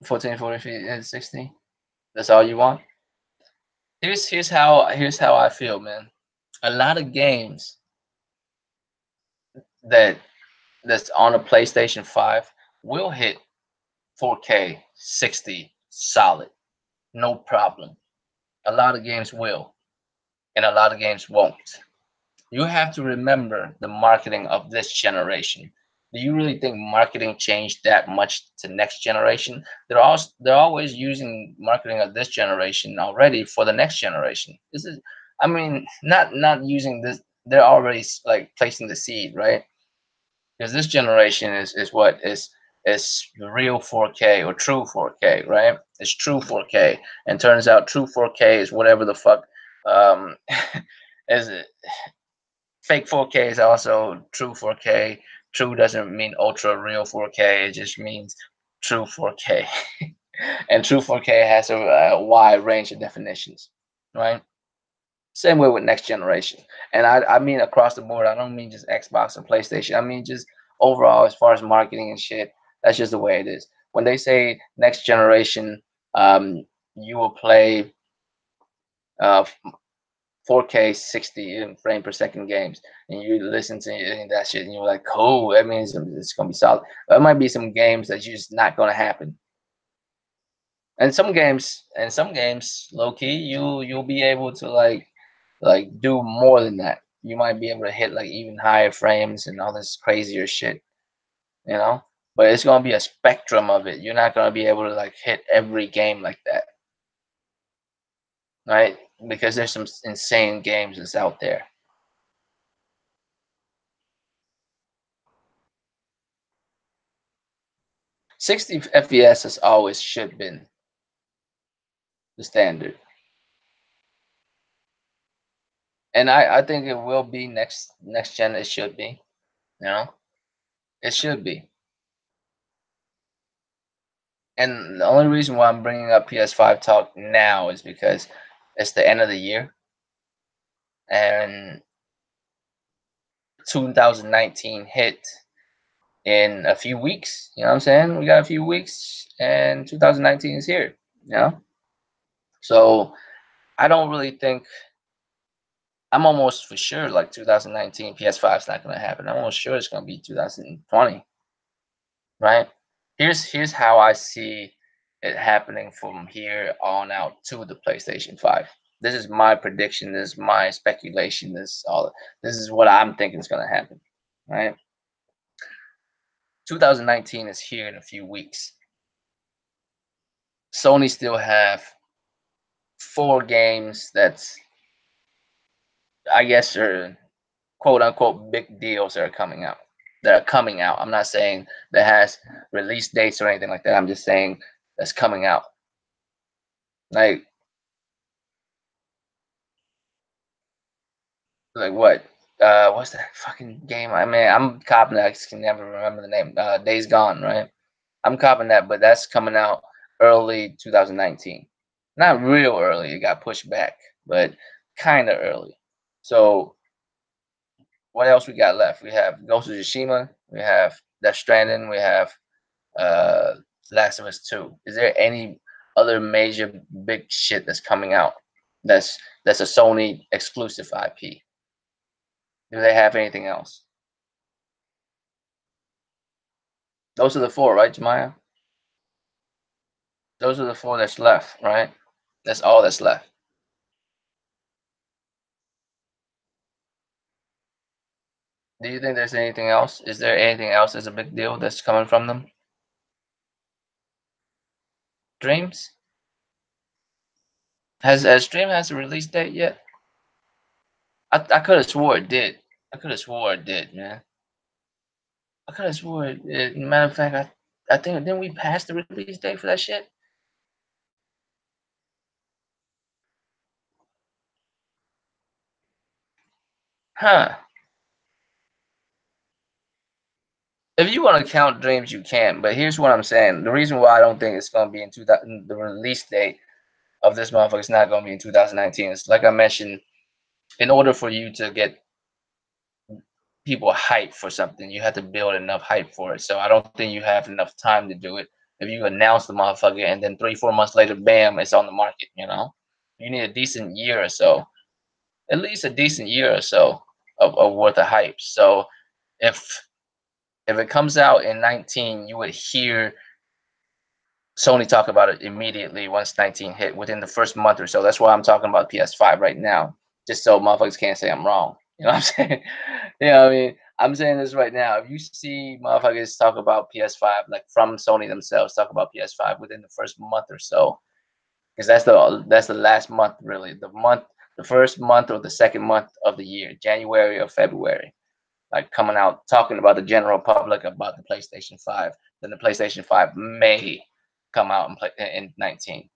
14, 40 feet, and 16. That's all you want. Here's how I feel, man. A lot of games that that's on a PlayStation 5 will hit 4K 60 solid, no problem. A lot of games will, and a lot of games won't. You have to remember the marketing of this generation. Do you really think marketing changed that much to next generation? They're always using marketing of this generation already for the next generation. This is, I mean, not using this. They're already like placing the seed, right? Because this generation is what is real 4K or true 4K, right? It's true 4K, and turns out true 4K is whatever the fuck um is it. Fake 4K is also true 4K. True doesn't mean ultra real 4K. It just means true 4K. And true 4K has a wide range of definitions, right? Same way with next generation. And I mean across the board. I don't mean just Xbox and PlayStation. I mean just overall as far as marketing and shit. That's just the way it is. When they say next generation, you will play uh, 4K 60 frame per second games, and you listen to that shit, and you're like, cool. That means it's gonna be solid. There might be some games that just not gonna happen, and some games, low key, you'll be able to like do more than that. You might be able to hit like even higher frames and all this crazier shit, you know. But it's gonna be a spectrum of it. You're not gonna be able to like hit every game like that, right? Because there's some insane games that's out there. 60 FPS has always should been the standard, and I think it will be next gen. It should be, you know, it should be. And the only reason why I'm bringing up PS5 talk now is because it's the end of the year, and 2019 hit in a few weeks. You know what I'm saying? We got a few weeks, and 2019 is here. You know, so I don't really think. I'm almost for sure like 2019 PS5 is not going to happen. I'm almost sure it's going to be 2020, right? Here's how I see it happening from here on out to the PlayStation 5. This is my prediction, this is my speculation, this is what I'm thinking is gonna happen. Right? 2019 is here in a few weeks. Sony still have four games that's I guess are quote unquote big deals that are coming out. That are coming out. I'm not saying that has release dates or anything like that. I'm just saying that's coming out. Like Like what? What's that fucking game? I mean, I'm copping that. I just can never remember the name. Days Gone, right? I'm copping that, but that's coming out early 2019. Not real early. It got pushed back, but kind of early. So what else we got left? We have Ghost of Tsushima. We have Death Stranding. We have uh, Last of Us 2. Is there any other major big shit that's coming out? That's a Sony exclusive IP. Do they have anything else? Those are the four, right, Jemiah? Those are the four that's left, right? That's all that's left. Do you think there's anything else? Is there anything else that's a big deal that's coming from them? Dreams? Has Dream has a release date yet? I could have swore it did. I could have swore it did, man. I could have swore it did. Matter of fact, I think didn't we pass the release date for that shit? Huh. If you want to count dreams, you can. But here's what I'm saying. The reason why I don't think it's gonna be in 2000, the release date of this motherfucker is not gonna be in 2019. It's like I mentioned, in order for you to get people hype for something, you have to build enough hype for it. So I don't think you have enough time to do it. If you announce the motherfucker and then 3, 4 months later, bam, it's on the market, you know? You need a decent year or so. at least a decent year or so of worth of hype. So if if it comes out in 19, you would hear Sony talk about it immediately once 19 hit within the first month or so. That's why I'm talking about PS5 right now, just so motherfuckers can't say I'm wrong. You know what I'm saying? Yeah, I mean, I'm saying this right now. If you see motherfuckers talk about PS5, like from Sony themselves, talk about PS5 within the first month or so, because that's the last month really, the first month or the second month of the year, January or February, like coming out talking about the general public about the PlayStation 5, then the PlayStation 5 may come out and play in 19.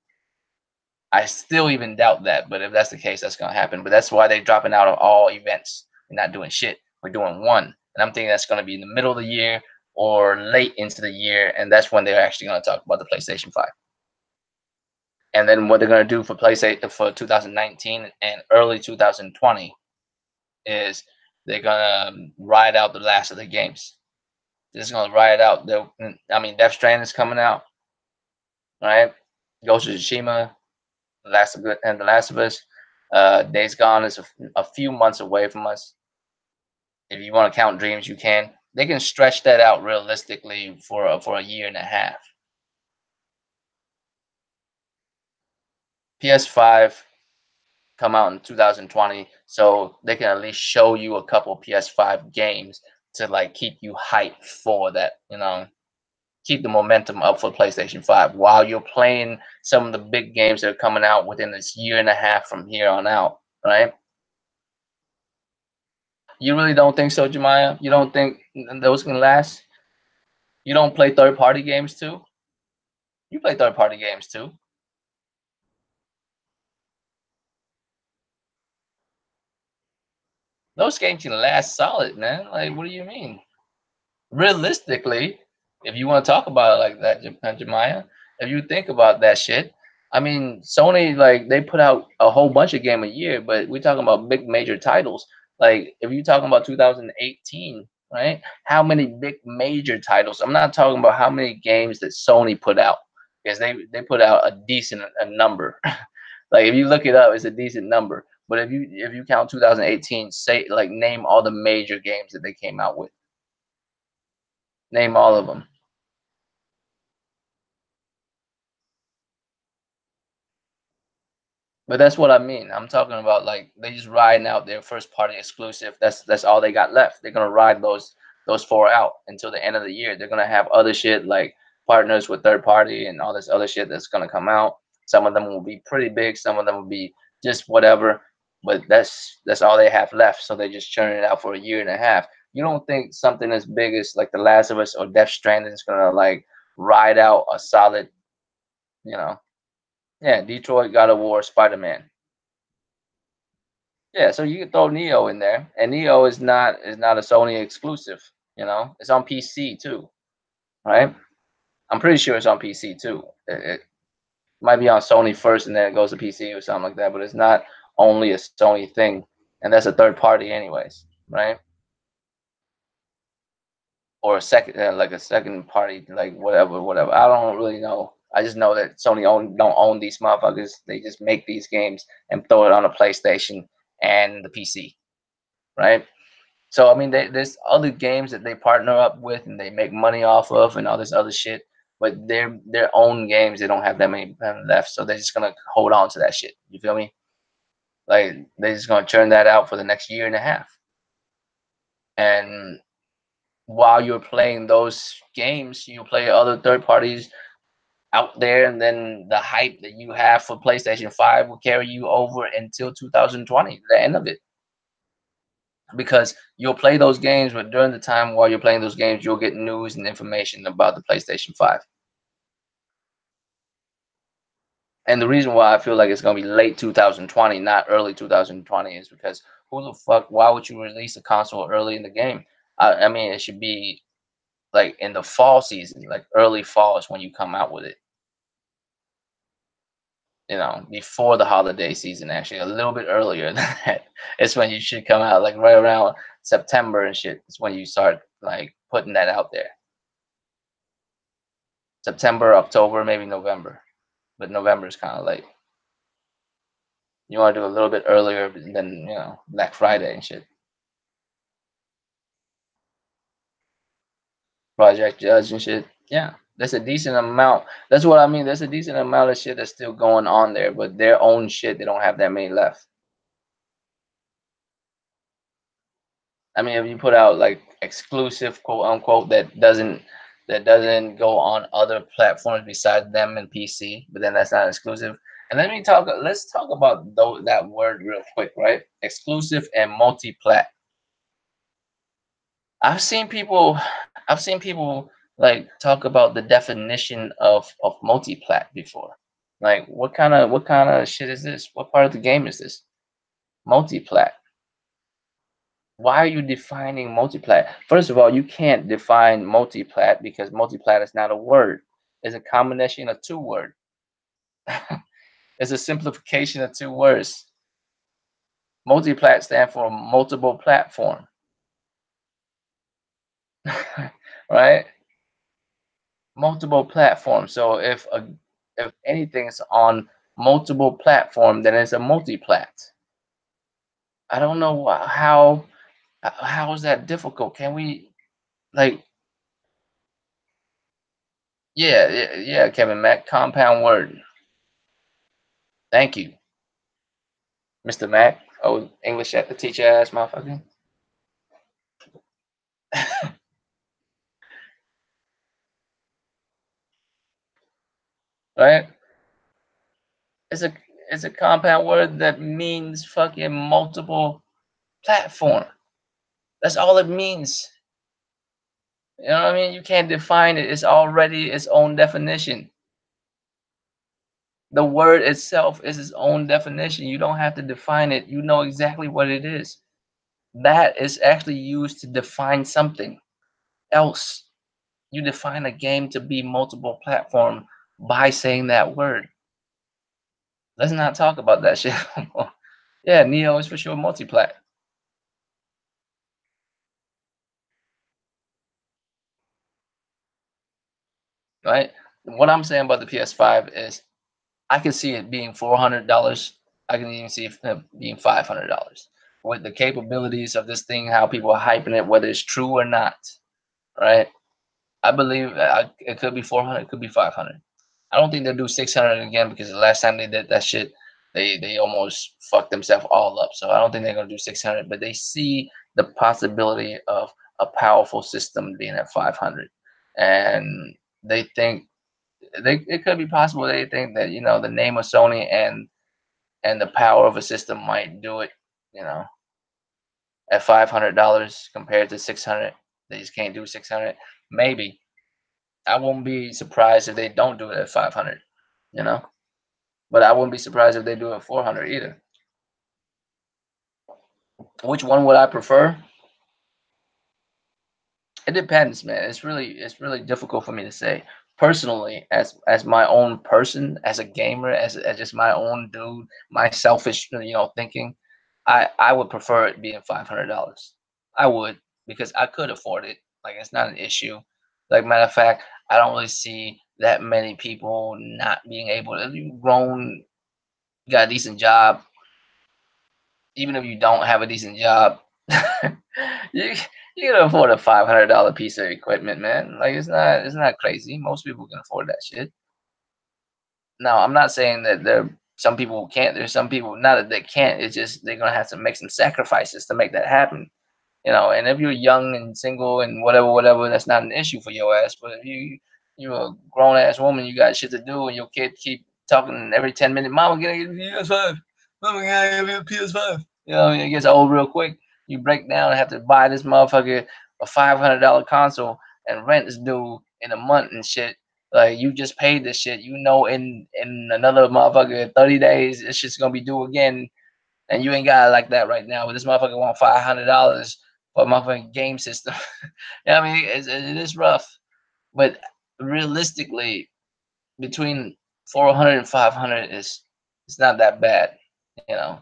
I still even doubt that, but if that's the case, that's gonna happen. But that's why they're dropping out of all events. We're not doing shit. We're doing one, and I'm thinking that's gonna be in the middle of the year or late into the year, and that's when they're actually gonna talk about the PlayStation 5. And then what they're gonna do for PlayStation for 2019 and early 2020 is they're gonna ride out the last of the games. They're just gonna ride out. I mean, Death Stranding is coming out, right? Ghost of Tsushima, The Last of Us. Days Gone is a few months away from us. If you want to count dreams, you can. They can stretch that out realistically for a year and a half. PS5 come out in 2020, so they can at least show you a couple PS5 games to like keep you hyped for that. Keep the momentum up for PlayStation 5 while you're playing some of the big games that are coming out within this year and a half from here on out, right? You really don't think so, Jemiah? You don't think those can last? You don't play third party games too? You play third party games too. Those games can last solid, man. Like, what do you mean? Realistically, if you want to talk about it like that, Jemiah, if you think about that shit, I mean, Sony like they put out a whole bunch of game a year, but we're talking about big major titles. Like if you're talking about 2018, right? How many big major titles? I'm not talking about how many games that Sony put out because they put out a decent a number. Like if you look it up, it's a decent number. But if you count 2018, say like name all the major games that they came out with. Name all of them. But that's what I mean. I'm talking about like they just riding out their first party exclusive. That's all they got left. They're gonna ride those four out until the end of the year. They're gonna have other shit like partners with third party and all this other shit that's gonna come out. Some of them will be pretty big. Some of them will be just whatever. But that's all they have left. So they just churn it out for a year and a half. You don't think something as big as like The Last of Us or Death Stranding is gonna like ride out a solid, you know? Yeah, Detroit, God of War, Spider Man. Yeah, so you can throw Neo in there, and Neo is not a Sony exclusive. It's on PC too, right? I'm pretty sure it's on PC too. It might be on Sony first, and then it goes to PC or something like that. But it's not only a Sony thing, and that's a third party, anyways, right? Or a second, like a second party, like whatever, whatever. I don't really know. I just know that Sony don't own these motherfuckers. They just make these games and throw it on a PlayStation and the PC, right? So I mean, there's other games that they partner up with and they make money off of, and all this other shit. But their own games, they don't have that many left, so they're just gonna hold on to that shit. You feel me? Like they're just gonna churn that out for the next year and a half. And while you're playing those games, you play other third parties out there, and then the hype that you have for PlayStation 5 will carry you over until 2020, the end of it. Because you'll play those games, but during the time while you're playing those games, you'll get news and information about the PlayStation 5. And the reason why I feel like it's gonna be late 2020, not early 2020, is because who the fuck? Why would you release a console early in the game? I mean, it should be like in the fall season, like early fall is when you come out with it. Before the holiday season, actually, a little bit earlier than that. It's when you should come out, like right around September and shit. It's when you start like putting that out there. September, October, maybe November, but November is kind of late. You want to do a little bit earlier than Black Friday and shit. Project Judge and shit. Yeah, that's a decent amount. That's what I mean. There's a decent amount of shit that's still going on there, but their own shit, they don't have that many left. I mean, if you put out like exclusive quote unquote that doesn't go on other platforms besides them and PC, but then that's not exclusive. And let's talk about that word real quick, right? Exclusive and multi-plat. I've seen people I've seen people like talk about the definition of multi-plat before. Like what kind of shit is this? What part of the game is this? Multi-plat. Why are you defining multiplat? First of all, you can't define multiplat because multiplat is not a word. It's a combination of two words. It's a simplification of two words. Multiplat stand for multiple platform, right? Multiple platforms. So if anything's on multiple platform, then it's a multiplat. I don't know how is that difficult? Can we like yeah, Kevin Mac, compound word. Thank you. Mr. Mac. Oh, English at the teacher ass motherfucker. Right? It's a it's a compound word that means fucking multiple platform. That's all it means. You know what I mean? You can't define it. It's already its own definition. The word itself is its own definition. You don't have to define it. You know exactly what it is. That is actually used to define something else. You define a game to be multiple platform by saying that word. Let's not talk about that shit. Yeah, Neo is for sure multiplat, right? What I'm saying about the PS5 is I can see it being $400. I can even see it being $500 with the capabilities of this thing, how people are hyping it, whether it's true or not, right? I believe it could be 400, it could be 500. I don't think they'll do 600 again because the last time they did that shit, they almost fucked themselves all up. So I don't think they're gonna do 600, but they see the possibility of a powerful system being at 500, and they think it could be possible. They think that the name of Sony and the power of a system might do it. You know, at $500 compared to 600, they just can't do 600. Maybe I won't be surprised if they don't do it at 500. You know. But I wouldn't be surprised if they do it 400 either. Which one would I prefer? It depends, man. It's really difficult for me to say. Personally, as my own person, as a gamer, as just my own dude, my selfish thinking, I would prefer it being $500. I would because I could afford it. Like it's not an issue. Like matter of fact, I don't really see that many people not being able to. You grown, you got a decent job, even if you don't have a decent job, you you can afford a $500 piece of equipment, man. Like it's not crazy. Most people can afford that shit. Now, I'm not saying that there some people who can't. There's some people not that they can't. It's just they're gonna have to make some sacrifices to make that happen. And if you're young and single and whatever, that's not an issue for your ass. But if you're a grown ass woman, you got shit to do, and your kid keep talking every 10 minutes, Mama, get a PS5. Mama, get a PS5. It gets old real quick. You break down and have to buy this motherfucker a $500 console, and rent is due in a month and shit. Like you just paid this shit. In another motherfucker 30 days, it's just gonna be due again, and you ain't got it like that right now. But this motherfucker want $500 for a motherfucking game system. I mean, it is rough, but realistically, between 400 and 500 is it's not that bad, you know.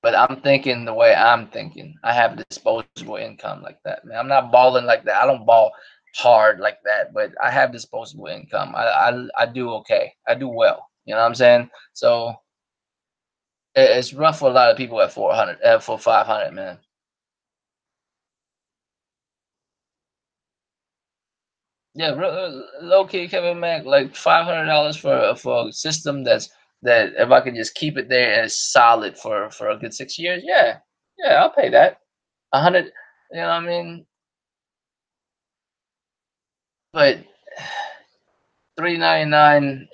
But I'm thinking the way I'm thinking. I have disposable income like that, man. I'm not balling like that. I don't ball hard like that, but I have disposable income. I do okay. I do well. You know what I'm saying? So It's rough for a lot of people at 400, for 500, man. Yeah, low key, Kevin Mac, like $500 for a system that if I could just keep it there and it's solid for a good 6 years, yeah, yeah, I'll pay that. 100, you know what I mean? But 399,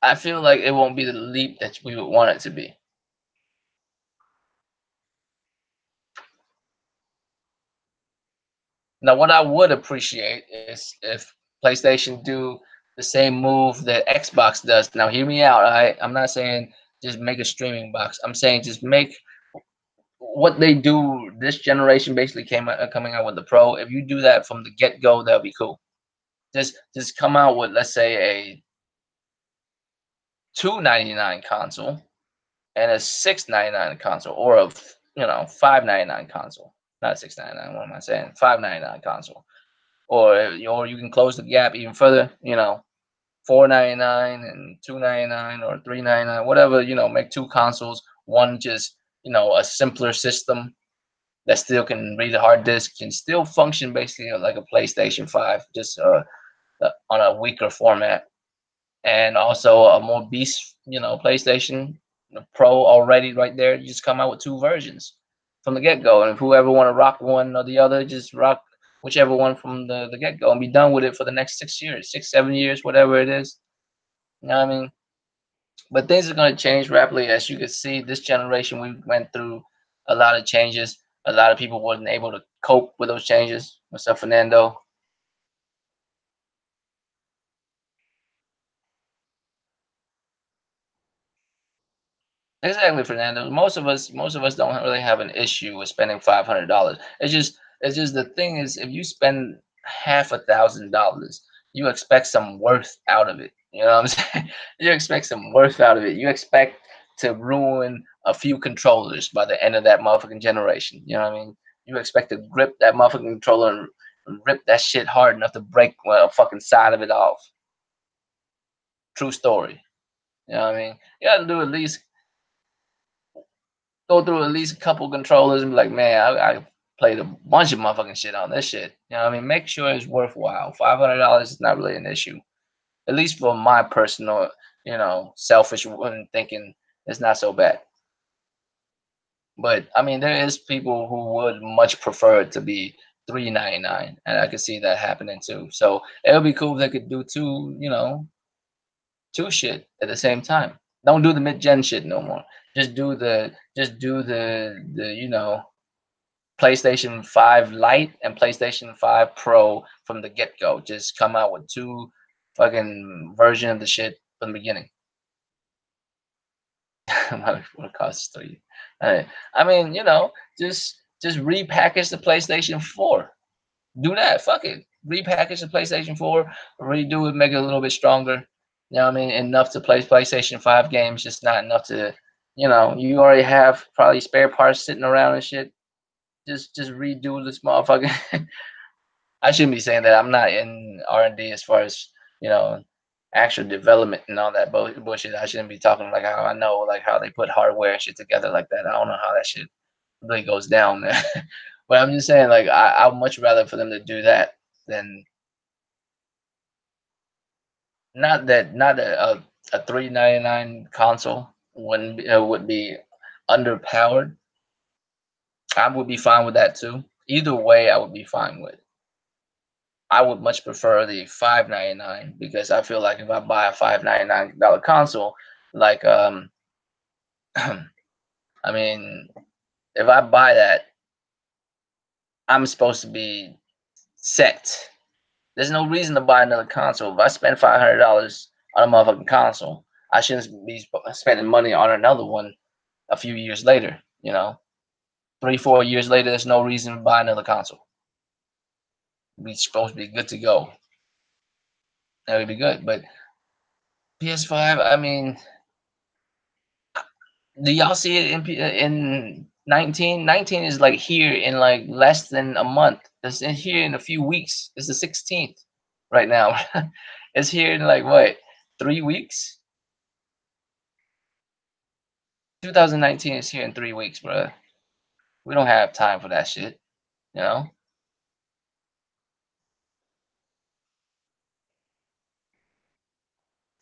I feel like it won't be the leap that we would want it to be. Now, what I would appreciate is if PlayStation do the same move that Xbox does. Now, hear me out. I'm not saying just make a streaming box. I'm saying just make what they do this generation basically coming out with the Pro. If you do that from the get go, that'd be cool. Just come out with, let's say, a 299 console and a 699 console, or a 599 console. Not 699. What am I saying? 599 console. Or you can close the gap even further. 499 and 299 or 399, whatever. Make two consoles. One just a simpler system that still can read a hard disk, can still function basically like a PlayStation 5, just on a weaker format, and also a more beast, PlayStation Pro already right there. You just come out with two versions from the get go, and if whoever want to rock one or the other, just rock whichever one from the get go and be done with it for the next 6 years, 6 7 years, whatever it is. You know what I mean? But things are going to change rapidly, as you can see. This generation, we went through a lot of changes. A lot of people wasn't able to cope with those changes. What's up, Fernando? Exactly, Fernando. Most of us don't really have an issue with spending $500. It's just the thing is, if you spend half $1,000, you expect some worth out of it. You know what I'm saying? You expect some worth out of it. You expect to ruin a few controllers by the end of that motherfucking generation. You know what I mean? You expect to grip that motherfucking controller and rip that shit hard enough to break, well, a fucking side of it off. True story. You know what I mean? You got to do at least go through at least a couple controllers and be like, man, I played a bunch of motherfucking shit on this shit. You know what I mean? Make sure it's worthwhile. $500 is not really an issue. At least for my personal, selfish thinking, it's not so bad. But I mean, there is people who would much prefer it to be 399, and I could see that happening too. So it would be cool if they could do two shit at the same time. Don't do the mid gen shit no more. Just do the PlayStation 5 Lite and PlayStation 5 Pro from the get go. Just come out with two fucking version of the shit from the beginning. What costs three? I mean, just repackage the PlayStation 4. Do that. Fuck it. Repackage the PlayStation 4, redo it, make it a little bit stronger. You know what I mean? Enough to play PlayStation 5 games, just not enough to, you already have probably spare parts sitting around and shit. Just redo this motherfucker. I shouldn't be saying that. I'm not in R&D as far as, you know, actual development and all that bullshit. I shouldn't be talking like how I know, like how they put hardware and shit together like that. I don't know how that shit really goes down, man. But I'm just saying, like, I'd much rather for them to do that than not a 399 console would be underpowered. I would be fine with that too. Either way, I would be fine with. I would much prefer the 599 because I feel like if I buy a $599 console, like I mean, if I buy that, I'm supposed to be set. There's no reason to buy another console. If I spend $500 on a motherfucking console, I shouldn't be spending money on another one a few years later. 3 4 years later, there's no reason to buy another console. We're supposed to be good to go. That would be good. But PS5, I mean, do y'all see it in 19? 19 is like here in like less than a month. It's in here in a few weeks. It's the 16th right now. It's here in like what, 3 weeks? 2019 is here in 3 weeks, bro. We don't have time for that shit. You know.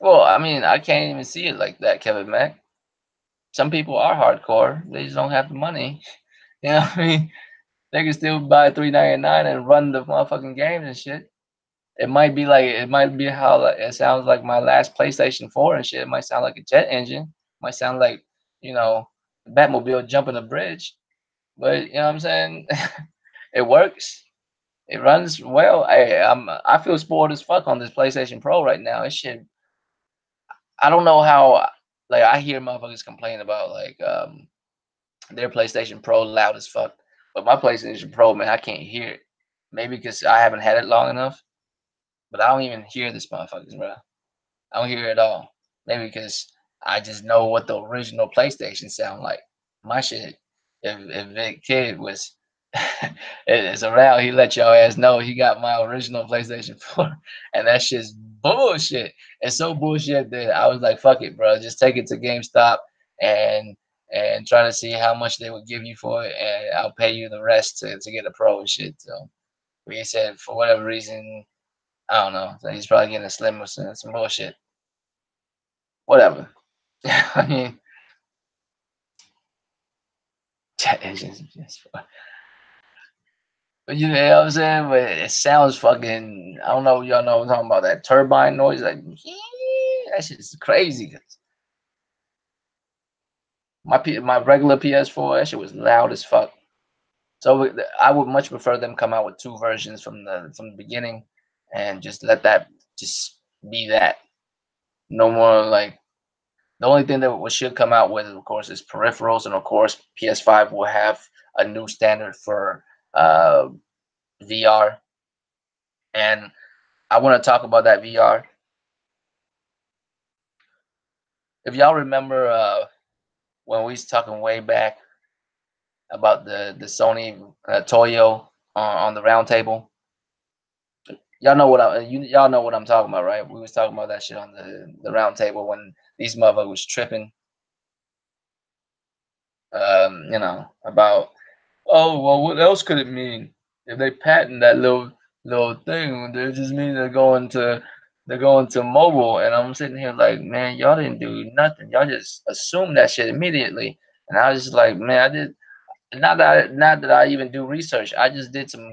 Well, I mean, I can't even see it like that, Kevin Mac. Some people are hardcore. They just don't have the money. You know what I mean? They can still buy 399 and run the motherfucking games and shit. It might be how like, it sounds like my last PlayStation 4 and shit. It might sound like a jet engine. Might sound like, you know, Batmobile jumping a bridge. But you know what I'm saying? It works. It runs well. I feel spoiled as fuck on this PlayStation Pro right now. It shit. I don't know how. Like I hear motherfuckers complain about like their PlayStation Pro loud as fuck, but my PlayStation Pro, man, I can't hear it. Maybe because I haven't had it long enough, but I don't even hear this motherfuckers, bro. I don't hear it at all. Maybe because I just know what the original PlayStation sound like. My shit, if Vic Kid was is around, he let y'all ass know he got my original PlayStation 4, and that shit's bullshit. It's so bullshit that I was like, fuck it, bro. Just take it to GameStop and try to see how much they would give you for it, and I'll pay you the rest to get a pro and shit. So but he said for whatever reason, I don't know. So he's probably getting a slim or some bullshit. Whatever. I mean, jet engines. But you know what I'm saying? But it sounds fucking. I don't know. Y'all know what I'm talking about that turbine noise. Like, that shit's crazy. My regular PS4, that shit was loud as fuck. So I would much prefer them come out with two versions from the beginning, and just let that just be that. No more like the only thing that we should come out with, of course, is peripherals, and of course, PS5 will have a new standard for uh, VR. And I want to talk about that VR. If y'all remember when we was talking way back about the Sony Toyo on the round table, y'all know what I'm talking about, right? We was talking about that shit on the round table when these motherfuckers was tripping, about oh well, what else could it mean if they patent that little thing? They just mean they're going to mobile, and I'm sitting here like, man, y'all didn't do nothing. Y'all just assumed that shit immediately, and I was just like, man, I did not that I even do research. I just did some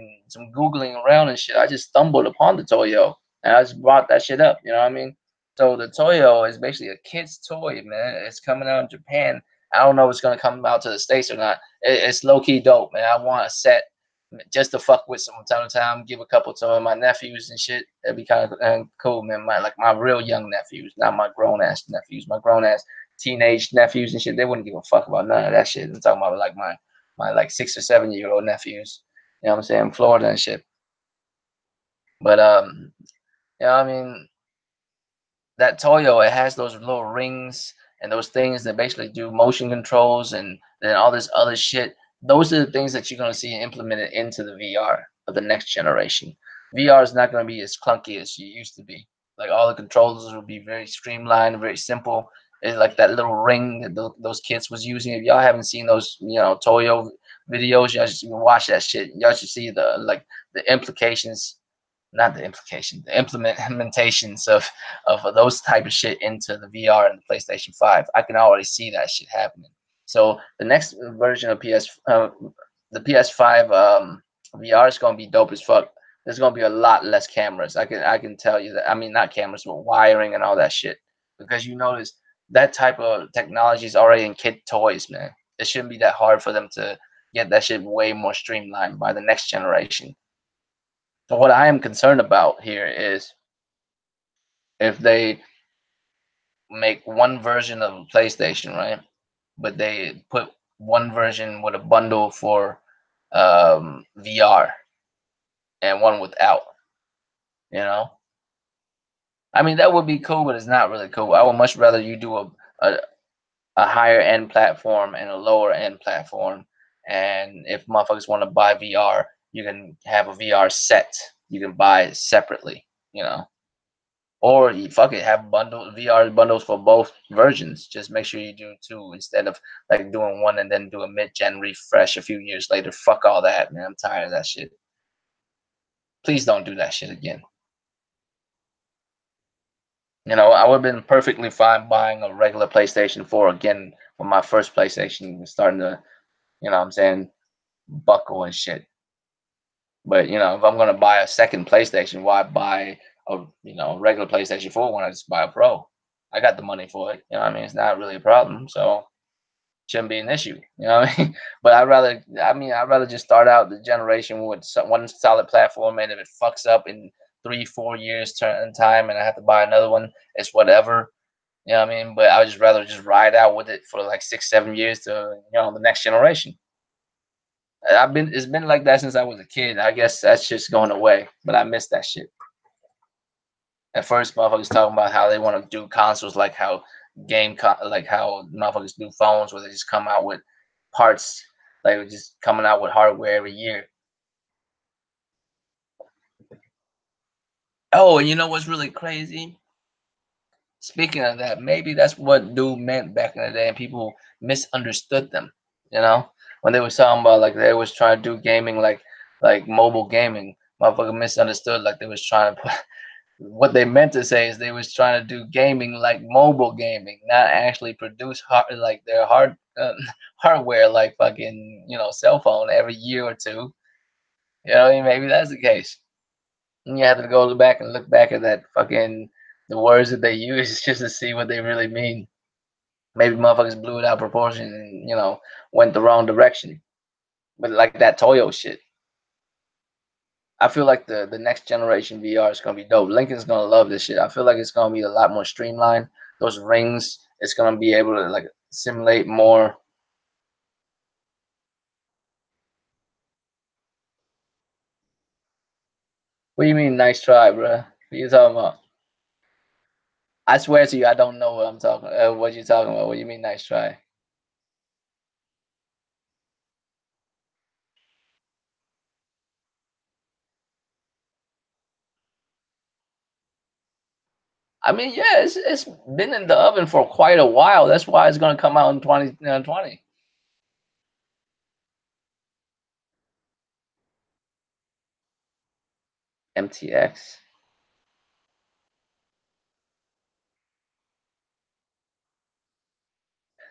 googling around and shit. I just stumbled upon the Toyo, and I just brought that shit up. You know what I mean? So the Toyo is basically a kid's toy, man. It's coming out in Japan. I don't know if it's gonna come out to the States or not. It's low key dope, man. I want a set just to fuck with some time to time. Give a couple to my nephews and shit. That'd be kind of cool, man. My real young nephews, not my grown ass nephews. My grown ass teenage nephews and shit. They wouldn't give a fuck about none of that shit. I'm talking about like my like 6 or 7 year old nephews. You know what I'm saying? Florida and shit. But I mean, that Toyo, it has those little rings and those things that basically do motion controls and then all this other shit. Those are the things that you're gonna see implemented into the VR of the next generation. VR is not gonna be as clunky as you used to be. Like all the controllers will be very streamlined, very simple. It's like that little ring that those kids was using. If y'all haven't seen those, Toyo videos, y'all should watch that shit. Y'all should see the implications, not the implication, the implementations of those type of shit into the VR and the PlayStation 5. I can already see that shit happening. So the next version of the PS5 VR is gonna be dope as fuck. There's gonna be a lot less cameras. I can tell you that. I mean, not cameras, but wiring and all that shit. Because you notice that type of technology is already in kid toys, man. It shouldn't be that hard for them to get that shit way more streamlined by the next generation. So what I am concerned about here is if they make one version of PlayStation, right? But they put one version with a bundle for VR and one without. You know, I mean that would be cool, but it's not really cool. I would much rather you do a, a higher end platform and a lower end platform. And if motherfuckers want to buy VR, you can have a VR set. You can buy it separately. You know. Or you fuck it, have bundle VR bundles for both versions. Just make sure you do two instead of like doing one and then do a mid-gen refresh a few years later. Fuck all that, man. I'm tired of that shit. Please don't do that shit again. You know, I would have been perfectly fine buying a regular PlayStation 4 again when my first PlayStation was starting to, you know what I'm saying, buckle and shit. But, you know, if I'm gonna buy a second PlayStation, why buy a, you know, regular PlayStation 4 when I just buy a Pro? I got the money for it. You know what I mean? It's not really a problem. So shouldn't be an issue. You know what I mean? But I'd rather just start out the generation with one solid platform, and if it fucks up in 3, 4 years turn time, and I have to buy another one, it's whatever. You know what I mean? But I would just rather just ride out with it for like 6, 7 years to the next generation. It's been like that since I was a kid. I guess that's just going away, but I miss that shit. At first, motherfuckers talking about how they want to do consoles like how like how motherfuckers do phones where they just come out with parts, like we're just coming out with hardware every year. Oh, and you know what's really crazy? Speaking of that, maybe that's what dude meant back in the day, and people misunderstood them. You know, when they were talking about like they was trying to do gaming like mobile gaming, motherfucker misunderstood like they was trying to put. What they meant to say is they was trying to do gaming like mobile gaming, not actually produce like their hardware like fucking cell phone every year or two. You know, what I mean? Maybe that's the case. And you have to go back and look back at that fucking the words that they use just to see what they really mean. Maybe motherfuckers blew it out of proportion and went the wrong direction. But like that Toyo shit, I feel like the next generation VR is gonna be dope. Lincoln's gonna love this shit. I feel like it's gonna be a lot more streamlined. Those rings, it's gonna be able to like simulate more. What do you mean, nice try, bro? What you talking about? I swear to you, I don't know what I'm talking. What you talking about? What do you mean, nice try? I mean, yeah, it's been in the oven for quite a while. That's why it's gonna come out in 2020. MTX.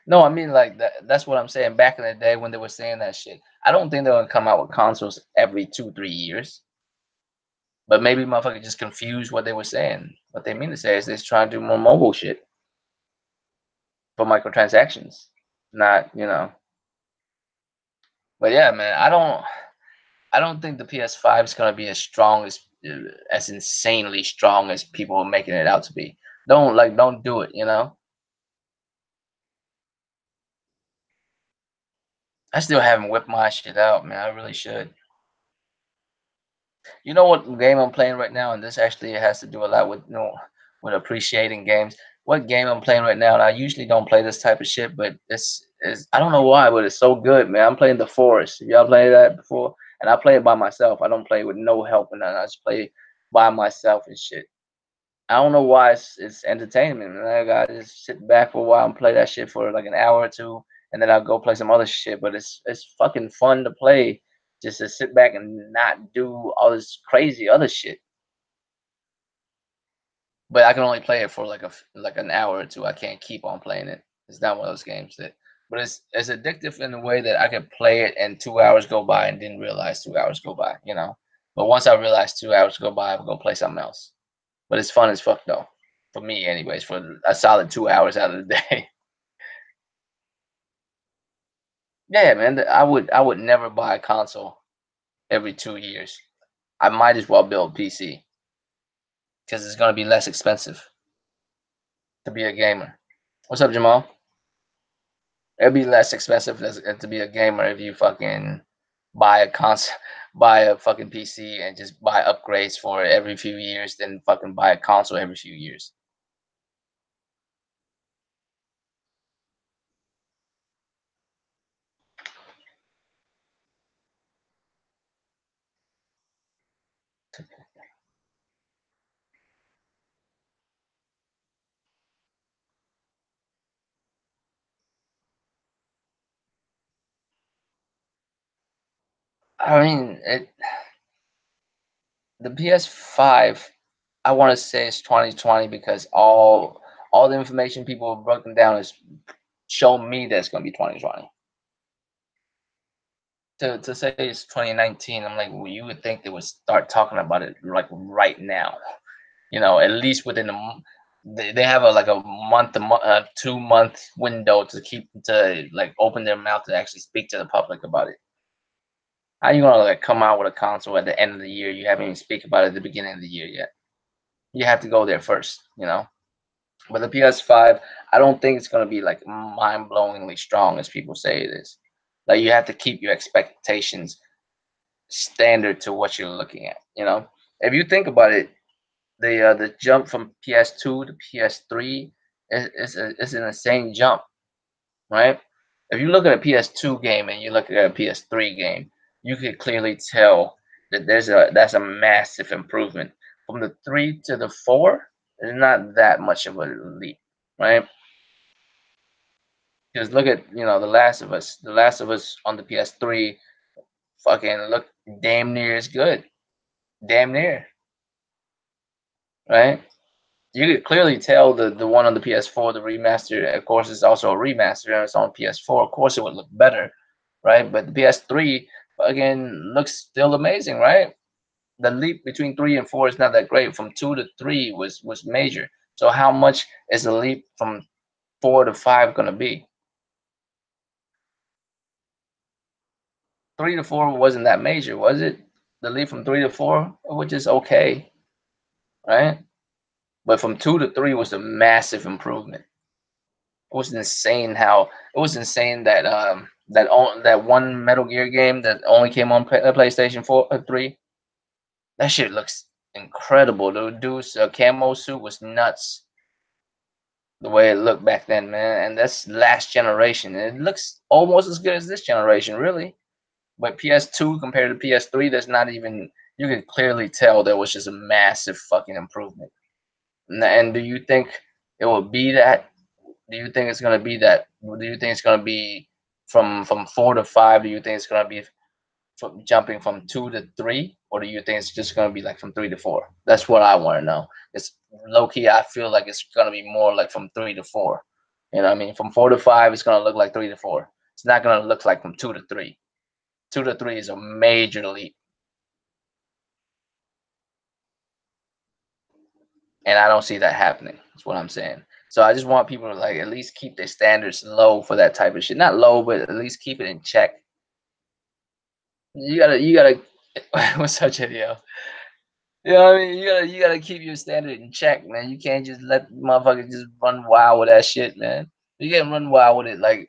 No, I mean like that. That's what I'm saying. Back in the day when they were saying that shit, I don't think they're gonna come out with consoles every 2, 3 years. But maybe motherfucker just confused what they were saying. What they mean to say is they're trying to do more mobile shit for microtransactions, not. But yeah, man, I don't think the PS5 is gonna be as strong as insanely strong as people are making it out to be. Don't do it. I still haven't whipped my shit out, man. I really should. You know what game I'm playing right now, and this actually has to do a lot with with appreciating games. What game I'm playing right now, and I usually don't play this type of shit, but this is I don't know why, but it's so good, man. I'm playing The Forest. Have y'all played that before? And I play it by myself. I don't play with no help and I just play by myself and shit. I don't know why it's entertainment. Man. I gotta just sit back for a while and play that shit for like an hour or two, and then I'll go play some other shit. But it's fucking fun to play, just to sit back and not do all this crazy other shit. But I can only play it for like an hour or two. I can't keep on playing it. It's not one of those games that. But it's addictive in the way that I could play it and 2 hours go by and didn't realize 2 hours go by. But once I realize 2 hours go by, I'll go play something else. But it's fun as fuck though. For me anyways, for a solid 2 hours out of the day. Yeah, man. I would never buy a console every 2 years. I might as well build a PC because it's gonna be less expensive to be a gamer. What's up, Jamal? It'd be less expensive to be a gamer if you fucking buy a console, buy a fucking PC, and just buy upgrades for it every few years, than fucking buy a console every few years. I mean, the PS5. I want to say it's 2020 because all the information people have broken down is showing me that it's going to be 2020. To say it's 2019, I'm like, well, you would think they would start talking about it like right now. At least within they have a like a month, 2 month window to keep to like open their mouth to actually speak to the public about it. How you gonna like come out with a console at the end of the year? You haven't even speak about it at the beginning of the year yet. You have to go there first. But the PS5, I don't think it's gonna be like mind-blowingly strong as people say it is. Like you have to keep your expectations standard to what you're looking at. If you think about it, the jump from PS2 to PS3 is an insane jump, right? If you look at a PS2 game and you look at a PS3 game, you can clearly tell that that's a massive improvement. From the 3 to the 4, there's not that much of a leap, right? Because look at The Last of Us. The Last of Us on the PS3 fucking look damn near as good, damn near, right? You could clearly tell the one on the PS4, the remaster. Of course, it's also a remaster, and it's on PS4. Of course, it would look better, right? But the PS3 again looks still amazing, right? The leap between 3 and 4 is not that great. From 2 to 3 was major. So how much is the leap from 4 to 5 going to be? 3 to 4 wasn't that major, was it? The leap from 3 to 4, which is okay, right? But from 2 to 3 was a massive improvement. It was insane how it was insane that that one Metal Gear game that only came on PlayStation 4 3. That shit looks incredible. The dude's camo suit was nuts. The way it looked back then, man, and that's last generation. It looks almost as good as this generation, really. But PS2 compared to PS3, there's not even. You can clearly tell there was just a massive fucking improvement. And do you think it will be that? Do you think it's gonna be that? Do you think it's gonna be from 4 to 5? Do you think it's gonna be from jumping from 2 to 3, or do you think it's just gonna be like from 3 to 4? That's what I want to know. It's low key. I feel like it's gonna be more like from 3 to 4. You know what I mean? From 4 to 5, it's gonna look like 3 to 4. It's not gonna look like from 2 to 3. 2 to 3 is a major leap, and I don't see that happening. That's what I'm saying. So I just want people to like at least keep their standards low for that type of shit. Not low, but at least keep it in check. You gotta what's such a deal? You know what I mean? You gotta keep your standard in check, man. You can't just let motherfuckers just run wild with that shit, man. You can't run wild with it, like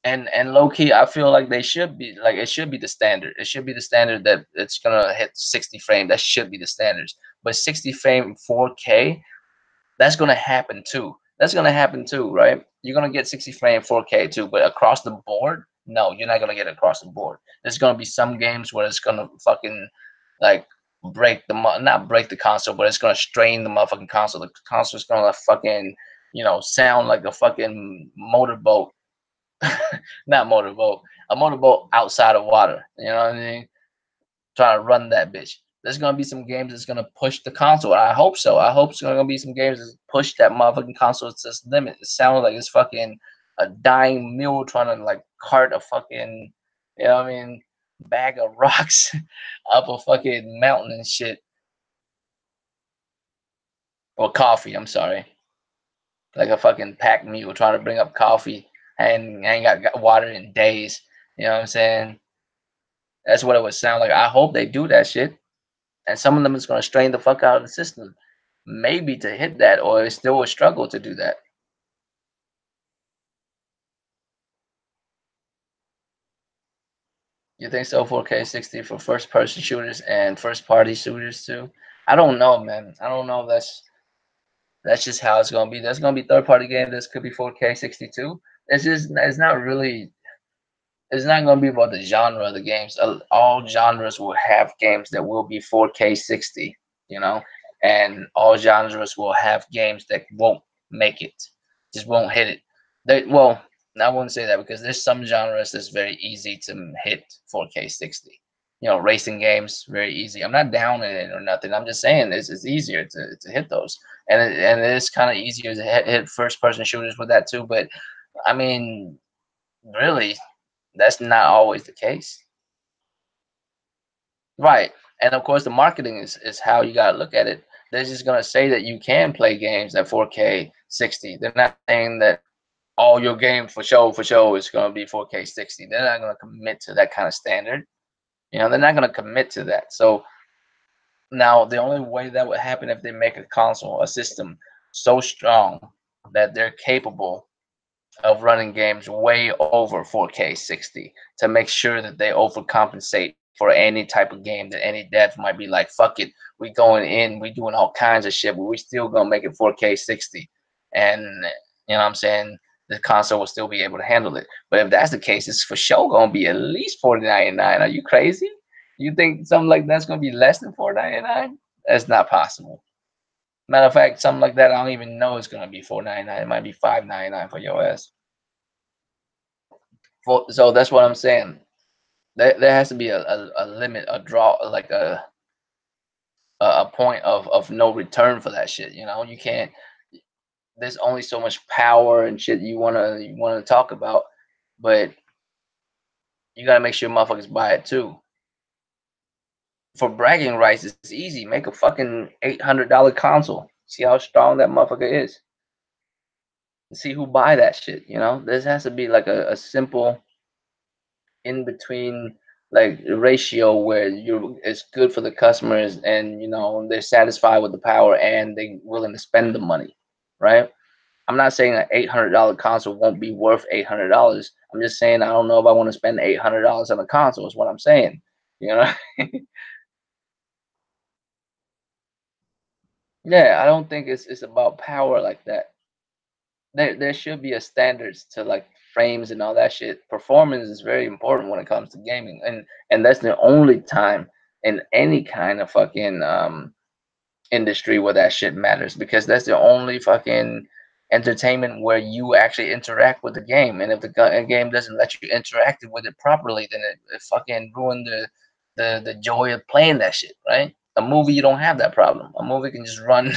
and low key. I feel like they should be like it should be the standard. It should be the standard that it's gonna hit 60 frame. That should be the standards. But 60 frame 4K, that's gonna happen too. That's gonna happen too, right? You're gonna get 60 frame 4K too, but across the board, no, you're not gonna get it across the board. There's gonna be some games where it's gonna fucking like not break the console, but it's gonna strain the motherfucking console. The console's gonna fucking sound like a fucking motorboat, not motorboat, a motorboat outside of water. You know what I mean? Trying to run that bitch. There's gonna be some games that's gonna push the console. I hope so. I hope it's gonna be some games that push that motherfucking console to its limit. It sounds like it's fucking a dying mule trying to like cart a fucking, bag of rocks up a fucking mountain and shit. Or coffee, I'm sorry. Like a fucking pack mule trying to bring up coffee and ain't got water in days. You know what I'm saying? That's what it would sound like. I hope they do that shit. And some of them is going to strain the fuck out of the system, maybe to hit that, or it's still a struggle to do that. You think so? 4K 60 for first person shooters and first party shooters too? I don't know, man. I don't know. That's just how it's gonna be. There's gonna be third party games. This could be 4K 62. It's not really. It's not gonna be about the genre of the games. All genres will have games that will be 4K 60. You know, and all genres will have games that won't make it, just won't hit it. I wouldn't say that because there's some genres that's very easy to hit 4K 60. racing games very easy. I'm not down in it or nothing. I'm just saying it's easier to hit those, and it is kind of easier to hit first person shooters with that too. But I mean, really, that's not always the case, right? And of course, the marketing is how you gotta look at it. They're just gonna say that you can play games at 4K 60. They're not saying that all your game for show is gonna be 4K 60. They're not gonna commit to that kind of standard. They're not gonna commit to that. So now, the only way that would happen if they make a console, a system so strong that they're capable of running games way over 4K 60 to make sure that they overcompensate for any type of game that any dev might be like, fuck it, we going in, we doing all kinds of shit, but we still gonna make it 4K 60. And you know what I'm saying? The console will still be able to handle it. But if that's the case, it's for sure gonna be at least 40.99. Are you crazy? You think something like that's gonna be less than 4.99? That's not possible. Matter of fact, something like that, I don't even know it's gonna be 4.99. It might be 5.99 for your ass. So that's what I'm saying. There has to be a limit, a draw, like a point of no return for that shit. You can't. There's only so much power and shit you wanna talk about, but you gotta make sure motherfuckers buy it too. For bragging rights, it's easy. Make a fucking $800 console. See how strong that motherfucker is. See who buy that shit. This has to be like a simple in between like ratio where it's good for the customers and they're satisfied with the power and they willing to spend the money, right? I'm not saying an $800 console won't be worth $800. I'm just saying I don't know if I want to spend $800 on a console. Is what I'm saying. You know? Yeah, I don't think it's about power like that. There should be a standards to like frames and all that shit. Performance is very important when it comes to gaming, and that's the only time in any kind of fucking industry where that shit matters because that's the only fucking entertainment where you actually interact with the game. And if the game doesn't let you interact with it properly, then it fucking ruined the joy of playing that shit, right? A movie, you don't have that problem. A movie can just run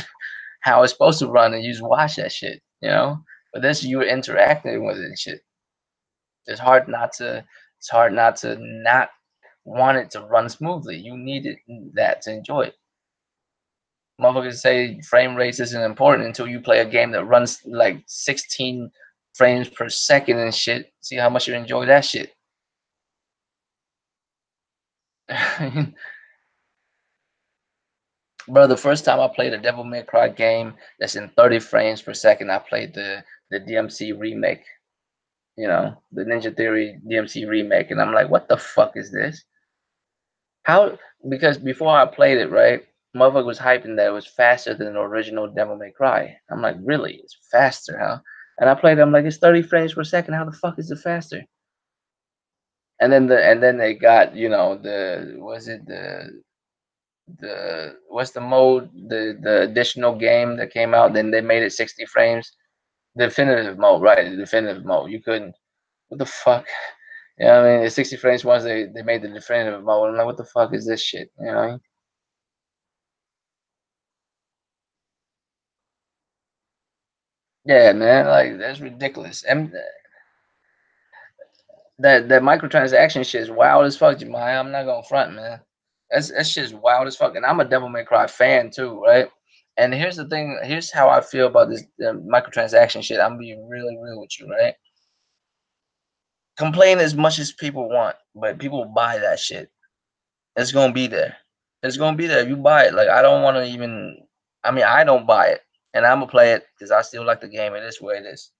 how it's supposed to run and you just watch that shit. But this you're interacting with it and shit. It's hard not to not want it to run smoothly. You need that to enjoy it. Motherfuckers say frame rates isn't important until you play a game that runs like 16 frames per second and shit. See how much you enjoy that shit. Bro, the first time I played a Devil May Cry game that's in 30 frames per second, I played the DMC remake. The Ninja Theory DMC remake, and I'm like, what the fuck is this? How? Because before I played it, right, motherfucker was hyping that it was faster than the original Devil May Cry. I'm like, really? It's faster, huh? And I played it, I'm like, it's 30 frames per second. How the fuck is it faster? And then they got, the was it the what's the mode, the additional game that came out, then they made it 60 frames. Definitive mode, right? The definitive mode. You couldn't what the fuck? Yeah, I mean, it's 60 frames once they made the definitive mode. I'm like, what the fuck is this shit? Yeah, man, like that's ridiculous. And that microtransaction shit is wild as fuck, Jemiah. I'm not gonna front, man. That shit is wild as fuck. And I'm a Devil May Cry fan too, right? And here's the thing. Here's how I feel about this microtransaction shit. I'm being really real with you, right? Complain as much as people want, but people buy that shit. It's gonna be there. It's gonna be there. You buy it. Like I don't want to even. I mean, I don't buy it, and I'm gonna play it because I still like the game. It is where it is.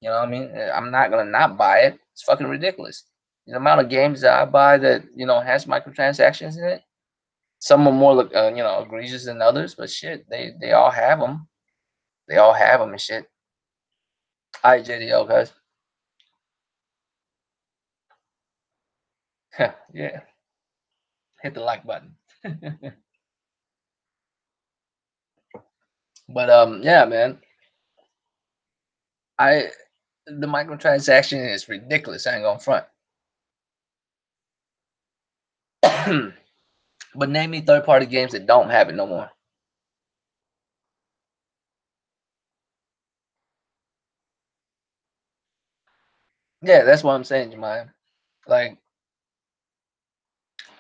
You know what I mean? I'm not gonna not buy it. It's fucking ridiculous. The amount of games that I buy that has microtransactions in it. Some are more like egregious than others, but shit, they all have them. They all have them and shit. All right, JDL guys. Yeah, hit the like button. But yeah, man. I The microtransaction is ridiculous. I ain't gonna front. But name me third party games that don't have it no more. Yeah, that's what I'm saying, Jemima. Like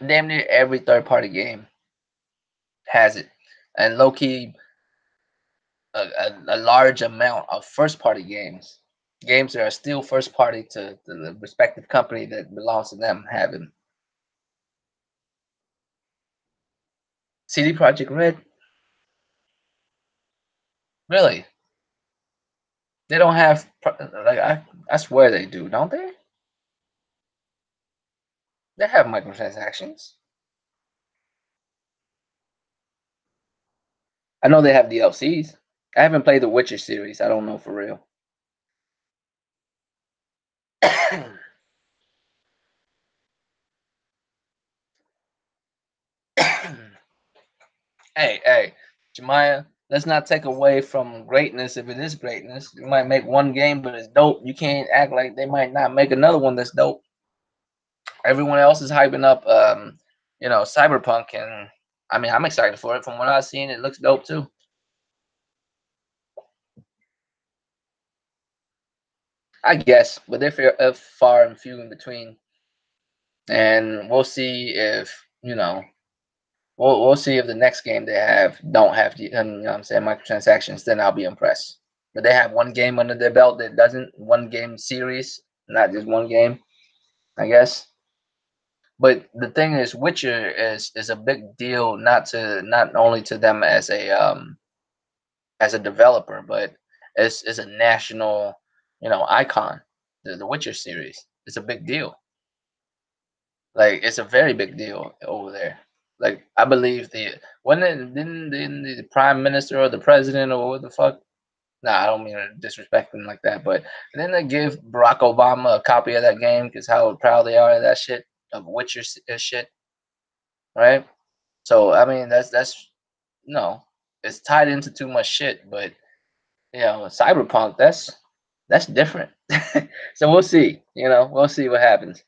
damn near every third party game has it, and low key a large amount of first party games that are still first party to the respective company that belongs to them having. CD Project Red, really? They don't have like I swear they do, don't they? They have microtransactions. I know they have DLCs. I haven't played the Witcher series. I don't know for real. Hey, Jemiah, let's not take away from greatness if it is greatness. You might make one game, but it's dope. You can't act like they might not make another one that's dope. Everyone else is hyping up, Cyberpunk, and I mean, I'm excited for it. From what I've seen, it looks dope too. I guess, but they're far and few in between, and we'll see if we'll see if the next game they have don't have the what I'm saying microtransactions. Then I'll be impressed. But they have one game under their belt that doesn't, one game series, not just one game, I guess. But the thing is, Witcher is a big deal, not only to them as a developer, but as a national, icon. The Witcher series is a big deal. Like it's a very big deal over there. Like I believe didn't the prime minister or the president or what the fuck? Nah, I don't mean to disrespect him like that, but didn't they give Barack Obama a copy of that game because how proud they are of that shit of Witcher shit, right? So I mean that's no, it's tied into too much shit, but Cyberpunk that's different. So we'll see. We'll see what happens.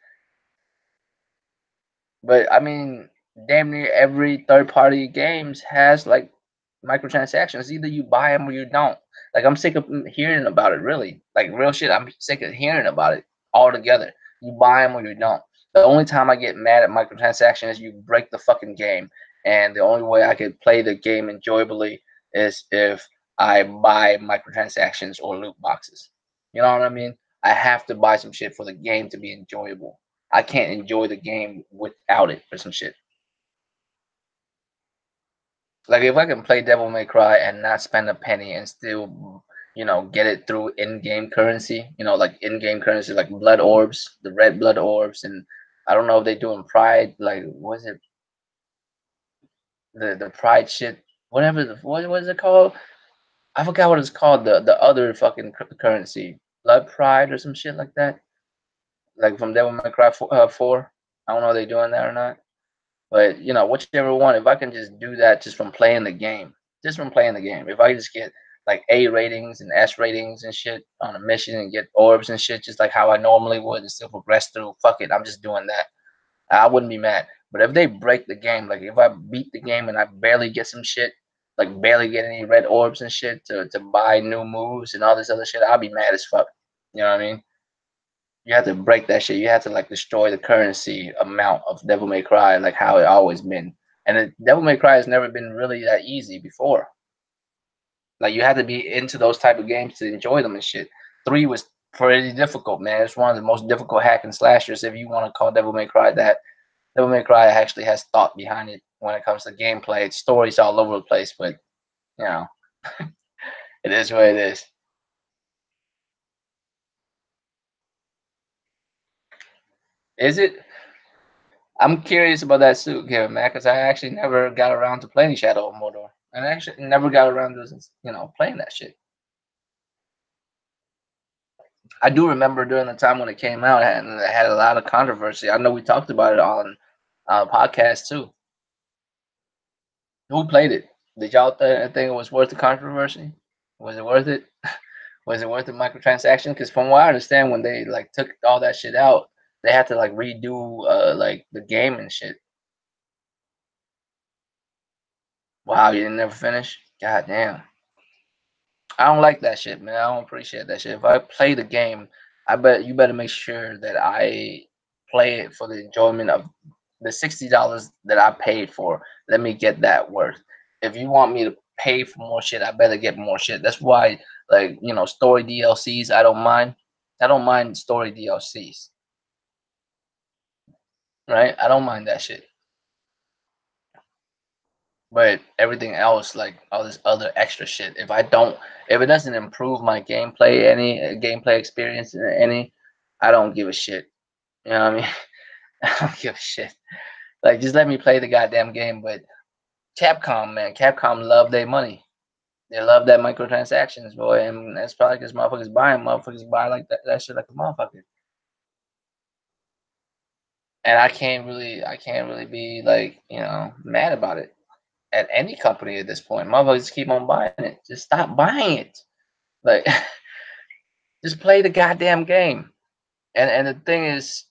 But I mean, damn near every third party games has like microtransactions. Either you buy them or you don't. Like I'm sick of hearing about it. Really, like real shit. I'm sick of hearing about it altogether. You buy them or you don't. The only time I get mad at microtransactions is you break the fucking game, and the only way I could play the game enjoyably is if I buy microtransactions or loot boxes. You know what I mean? I have to buy some shit for the game to be enjoyable. I can't enjoy the game without it or some shit. Like if I can play Devil May Cry and not spend a penny and still, get it through in-game currency, like in-game currency, like blood orbs, the red blood orbs, and I don't know if they do in Pride, like was it the Pride shit, whatever what is it called? I forgot what it's called. The other fucking currency, Blood Pride or some shit like that, like from Devil May Cry 4. I don't know if they doing that or not. But whichever one, if I can just do that just from playing the game, if I just get like A ratings and S ratings and shit on a mission and get orbs and shit, just like how I normally would and still progress through, fuck it, I'm just doing that. I wouldn't be mad. But if they break the game, like if I beat the game and I barely get some shit, like barely get any red orbs and shit to buy new moves and all this other shit, I'll be mad as fuck. You know what I mean? You have to break that shit. You have to like destroy the currency amount of Devil May Cry, like how it always been. And Devil May Cry has never been really that easy before. Like you had to be into those type of games to enjoy them and shit. 3 was pretty difficult, man. It's one of the most difficult hack and slashers if you want to call Devil May Cry that. Devil May Cry actually has thought behind it when it comes to gameplay. Stories all over the place, but you know, it is what it is. Is it? I'm curious about that suit, Kevin, man, because I actually never got around to playing Shadow of Mordor. And I actually never got around to, playing that shit. I do remember during the time when it came out, and it had a lot of controversy. I know we talked about it on podcast too. Who played it? Did y'all think it was worth the controversy? Was it worth it? Was it worth the microtransaction? Because from what I understand, when they like took all that shit out, they had to like redo like the game and shit. Wow, you didn't never finish? God damn. I don't like that shit, man. I don't appreciate that shit. If I play the game, I bet you better make sure that I play it for the enjoyment of the $60 that I paid for. Let me get that worth. If you want me to pay for more shit, I better get more shit. That's why, like, story DLCs, I don't mind. I don't mind story DLCs, right? I don't mind that shit. But everything else, like all this other extra shit, if it doesn't improve my gameplay, any gameplay experience, any, I don't give a shit. You know what I mean? I don't give a shit. Like, just let me play the goddamn game. But Capcom, man, Capcom love their money. They love that microtransactions, boy, and that's probably because motherfuckers buy like that shit like a motherfucker. And I can't really be like, mad about it at any company at this point. Motherfuckers keep on buying it. Just stop buying it. Like, just play the goddamn game. And the thing is,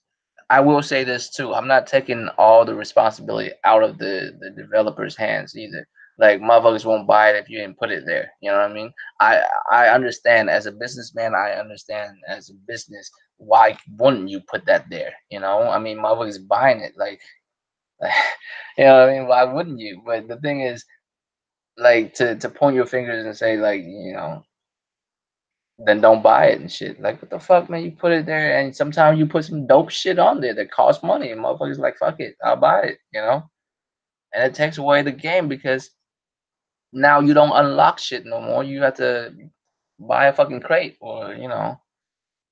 I will say this too. I'm not taking all the responsibility out of the developer's hands either. Like, motherfuckers won't buy it if you didn't put it there. You know what I mean? I understand as a businessman. I understand as a business, why wouldn't you put that there? I mean, motherfuckers buying it. Like, you know what I mean? Why wouldn't you? But the thing is, like, to point your fingers and say, like, then don't buy it and shit. Like, what the fuck, man? You put it there, and sometimes you put some dope shit on there that costs money, and motherfuckers like, fuck it, I'll buy it. And it takes away the game because now you don't unlock shit no more. You have to buy a fucking crate, or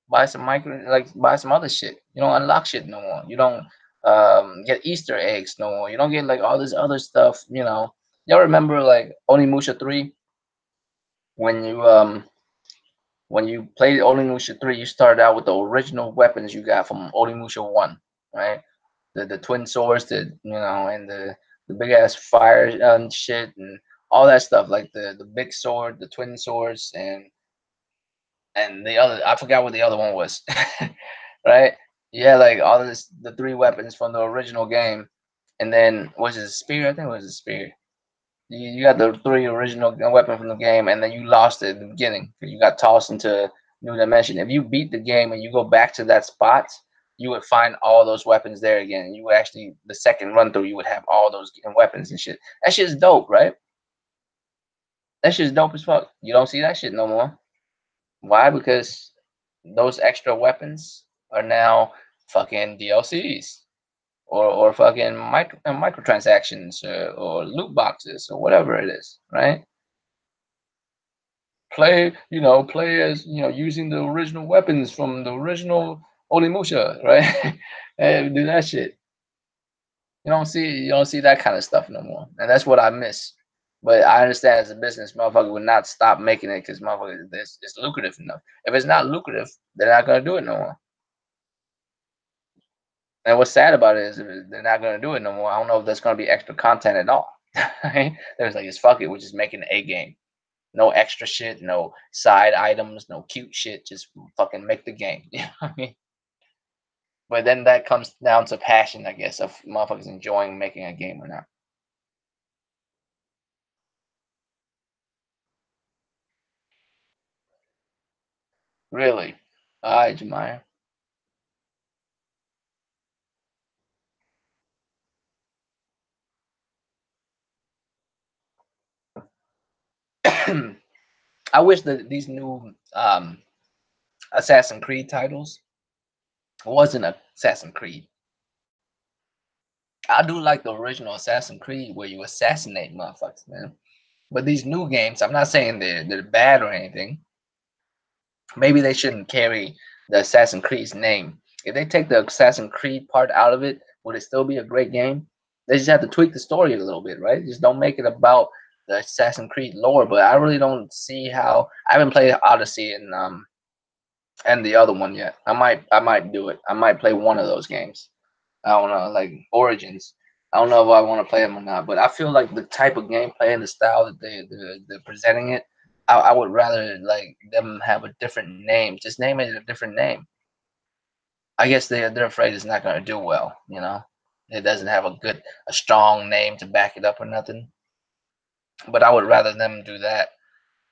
buy some buy some other shit. You don't unlock shit no more. You don't get Easter eggs no more. You don't get like all this other stuff. Y'all remember like Onimusha 3 when you played Onimusha 3, you started out with the original weapons you got from Onimusha 1, right? The twin swords, and the big ass fire and shit, and all that stuff, like the big sword, the twin swords, and the other, I forgot what the other one was, right? Yeah, like all of this, the three weapons from the original game, and then was it a spear? I think it was a spear. You got the three original weapon from the game, and then you lost it at the beginning. You got tossed into a new dimension. If you beat the game and you go back to that spot, you would find all those weapons there again. You would actually, the second run through, you would have all those weapons and shit. That shit's dope, right? That shit's dope as fuck. You don't see that shit no more. Why? Because those extra weapons are now fucking DLCs, or fucking microtransactions, or loot boxes, or whatever it is, right? Play as, using the original weapons from the original Onimusha, right? And do that shit. You don't see that kind of stuff no more, and that's what I miss. But I understand as a business, motherfucker would not stop making it because motherfucker, it's lucrative enough. If it's not lucrative, they're not gonna do it no more. And what's sad about it is if they're not gonna do it no more. I don't know if there's gonna be extra content at all. Right? There's like, it's fuck it, we're just making a game. No extra shit, no side items, no cute shit. Just fucking make the game. You know what I mean? But then that comes down to passion, I guess, of motherfuckers enjoying making a game or not. Really? All right, Jemima. I wish that these new Assassin's Creed titles wasn't Assassin's Creed. I do like the original Assassin's Creed where you assassinate motherfuckers, man. But these new games, I'm not saying they're bad or anything. Maybe they shouldn't carry the Assassin's Creed's name. If they take the Assassin's Creed part out of it, would it still be a great game? They just have to tweak the story a little bit, right? Just don't make it about the Assassin's Creed lore. But I really don't see how. I haven't played Odyssey and the other one yet. I might do it. I might play one of those games. I don't know, like Origins. I don't know if I want to play them or not, but I feel like the type of gameplay and the style that they're presenting it, I would rather like them have a different name. Just name it a different name. I guess they're afraid it's not going to do well. It doesn't have a strong name to back it up or nothing. But I would rather them do that,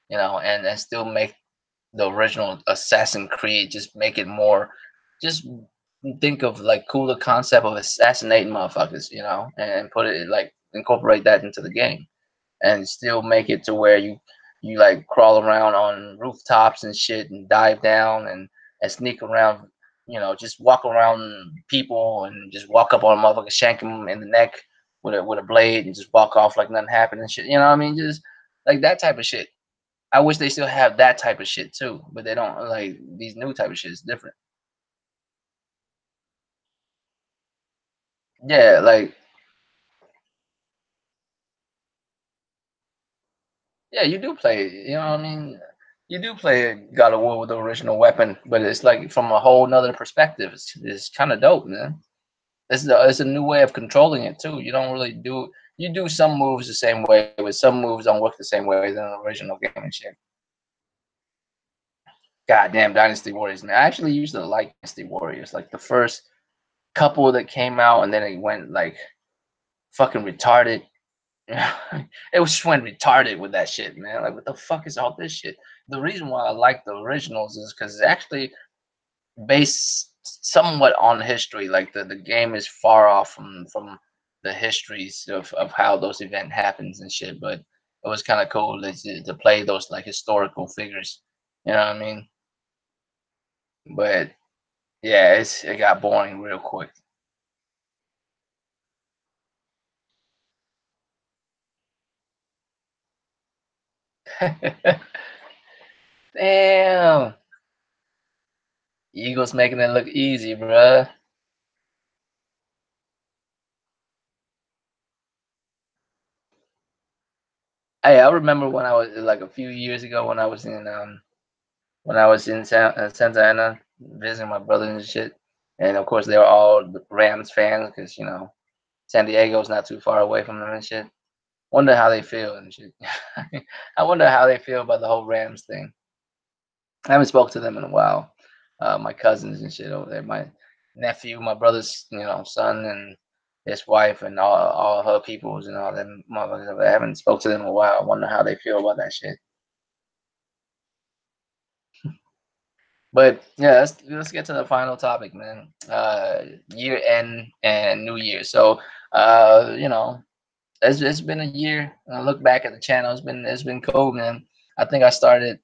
and still make the original Assassin Creed, just make it more, just think of like cooler concept of assassinating motherfuckers, and put it like incorporate that into the game, and still make it to where you like crawl around on rooftops and shit and dive down and sneak around, just walk around people and just walk up on a motherfucker, shank him in the neck with a blade and just walk off like nothing happened and shit. You know what I mean? Just like that type of shit. I wish they still have that type of shit too, but they don't. Like these new type of shit is different. Yeah, like yeah, you do play. You know what I mean? You do play God of War with the original weapon, but it's like from a whole nother perspective. It's kind of dope, man. It's a new way of controlling it too. You don't really do you do some moves the same way, but some moves don't work the same way as in the original game and shit. Goddamn Dynasty Warriors, man. I actually used to like Dynasty Warriors, like the first couple that came out, and then it went like fucking retarded. It was just went retarded with that shit, man. Like, what the fuck is all this shit? The reason why I like the originals is because it's actually based somewhat on history. Like the game is far off from the histories of how those event happens and shit. But it was kind of cool to play those like historical figures. You know what I mean? But yeah, it got boring real quick. Damn, Eagles making it look easy, bruh. Hey, I remember when I was like a few years ago when I was in Santa Ana visiting my brothers and shit, and of course they were all Rams fans because San Diego's not too far away from them and shit. Wonder how they feel and shit. I wonder how they feel about the whole Rams thing. I haven't spoke to them in a while. My cousins and shit over there, my nephew, my brother's son and his wife and all her peoples and all them motherfuckers over there. I haven't spoke to them in a while. I wonder how they feel about that shit. But yeah, let's get to the final topic, man. Year end and New Year. So it's been a year. And I look back at the channel. It's been cool, man. I think I started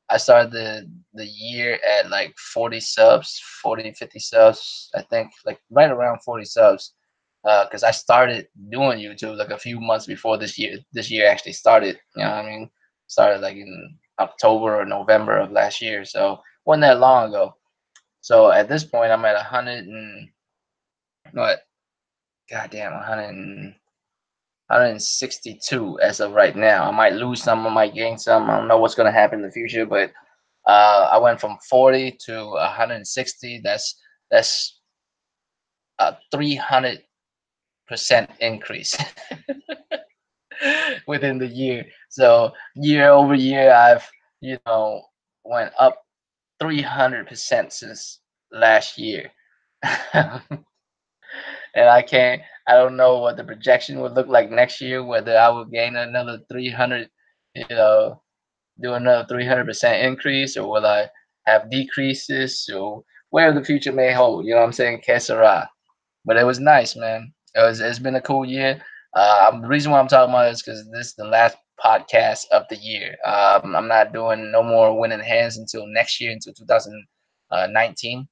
the year at like 40 subs, 40 50 subs. I think like right around 40 subs. Because I started doing YouTube like a few months before this year actually started. You know what I mean? Started like in October or November of last year. So wasn't that long ago. So at this point I'm at 100 and what goddamn 162 as of right now. I might lose some, I might gain some. I don't know what's gonna happen in the future, but I went from 40 to 160. That's a 300% increase within the year. So year over year, I've you know went up 300% since last year. And I don't know what the projection would look like next year, whether I will gain another 300, you know, do another 300% increase, or will I have decreases, or where the future may hold. You know what I'm saying? Que sera. But it was nice, man. It's been a cool year. The reason why I'm talking about it is because this is the last podcast of the year. I'm not doing no more winning hands until next year, until 2019.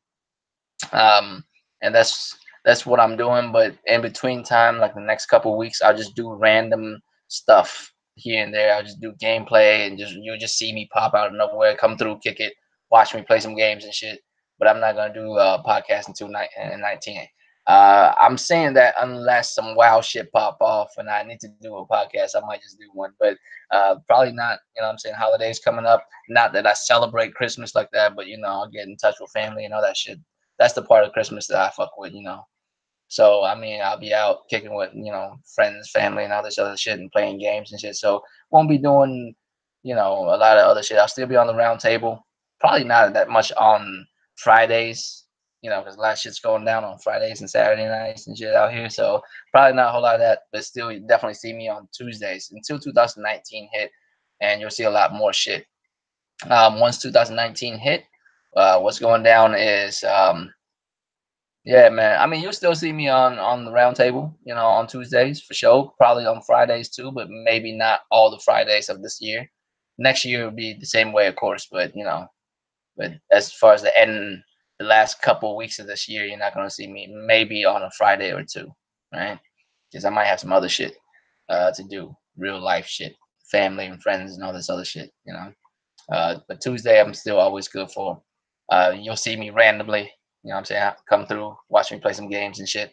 And that's what I'm doing. But in between time, like the next couple of weeks, I'll just do random stuff here and there. I'll just do gameplay, and just you'll just see me pop out of nowhere, come through, kick it, watch me play some games and shit. But I'm not gonna do a podcast until 19. I'm saying that unless some wild shit pop off and I need to do a podcast, I might just do one. But probably not. You know what I'm saying? Holidays coming up. Not that I celebrate Christmas like that, but I'll get in touch with family and all that shit. That's the part of Christmas that I fuck with. So I mean, I'll be out kicking with friends, family, and all this other shit, and playing games and shit. So won't be doing a lot of other shit. I'll still be on the round table. Probably not that much on Fridays. because a lot of shit's going down on Fridays and Saturday nights and shit out here. So probably not a whole lot of that, but still, you definitely see me on Tuesdays until 2019 hit, and you'll see a lot more shit. Once 2019 hit, what's going down is yeah, man. I mean, you'll still see me on the round table, on Tuesdays for sure. Probably on Fridays too, but maybe not all the Fridays of this year. Next year will be the same way, of course. But as far as the last couple of weeks of this year, you're not gonna see me. Maybe on a Friday or two, right? Because I might have some other shit to do, real life shit, family and friends and all this other shit. But Tuesday, I'm still always good for. You'll see me randomly. What I'm saying? Come through, watch me play some games and shit.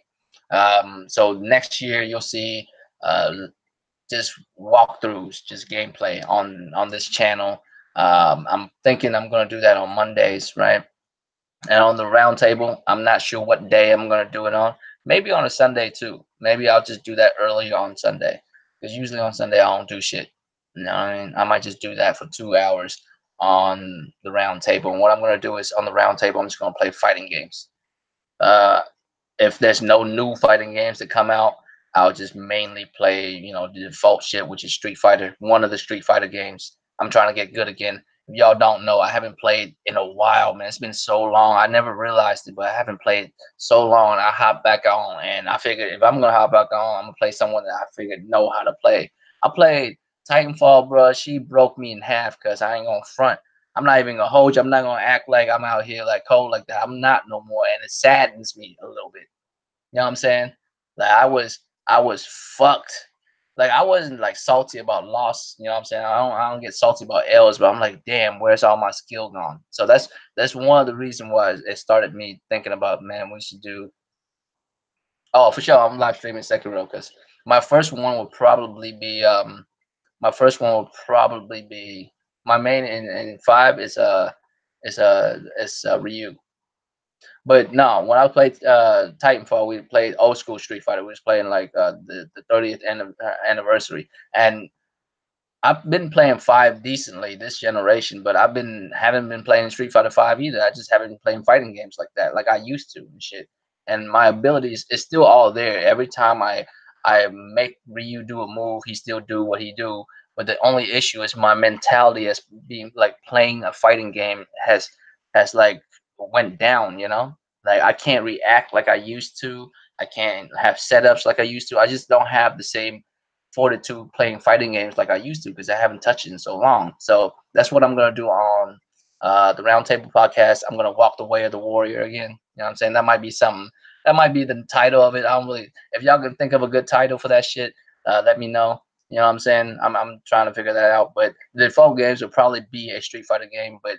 So next year, you'll see uh, just walkthroughs, just gameplay on this channel. I'm thinking I'm gonna do that on Mondays, right? And on the round table, I'm not sure what day I'm gonna do it on. Maybe on a Sunday too. Maybe I'll just do that earlier on Sunday. Because usually on Sunday I don't do shit. You know what I mean? I might just do that for 2 hours on the round table. And what I'm gonna do is on the round table, I'm just gonna play fighting games. Uh, if there's no new fighting games that come out, I'll just mainly play, the default shit, which is Street Fighter, one of the Street Fighter games. I'm trying to get good again. If y'all don't know, I haven't played in a while, man. It's been so long. I never realized it, but I haven't played so long. I hop back on, and I figured if I'm gonna hop back on, I'm gonna play someone that I figured know how to play. I played Titanfall, bro. She broke me in half because I ain't gonna front. I'm not even gonna hold you. I'm not gonna act like I'm out here like cold like that. I'm not no more, and it saddens me a little bit. You know what I'm saying? Like I was fucked. Like I wasn't like salty about loss. You know what I'm saying? I don't get salty about L's, but I'm like, damn, where's all my skill gone? So that's one of the reasons why it started me thinking about, man, we should do. Oh, for sure, I'm live streaming Sekiro because my first one would probably be my first one will probably be my main in five is Ryu. But no, when I played Titanfall, we played old school Street Fighter. We was playing like the 30th anniversary, and I've been playing five decently this generation, but haven't been playing Street Fighter Five either. I just haven't been playing fighting games like that, like I used to and shit. And my abilities is still all there. Every time I make Ryu do a move, he still do what he do. But the only issue is my mentality as being like playing a fighting game has like went down. Like I can't react like I used to. I can't have setups like I used to. I just don't have the same fortitude playing fighting games like I used to because I haven't touched it in so long. So that's what I'm gonna do on the Roundtable podcast. I'm gonna walk the way of the warrior again. You know what I'm saying? That might be something. That might be the title of it. I don't really. If y'all can think of a good title for that shit, let me know. You know what I'm saying? I'm trying to figure that out. But the default games will probably be a Street Fighter game. But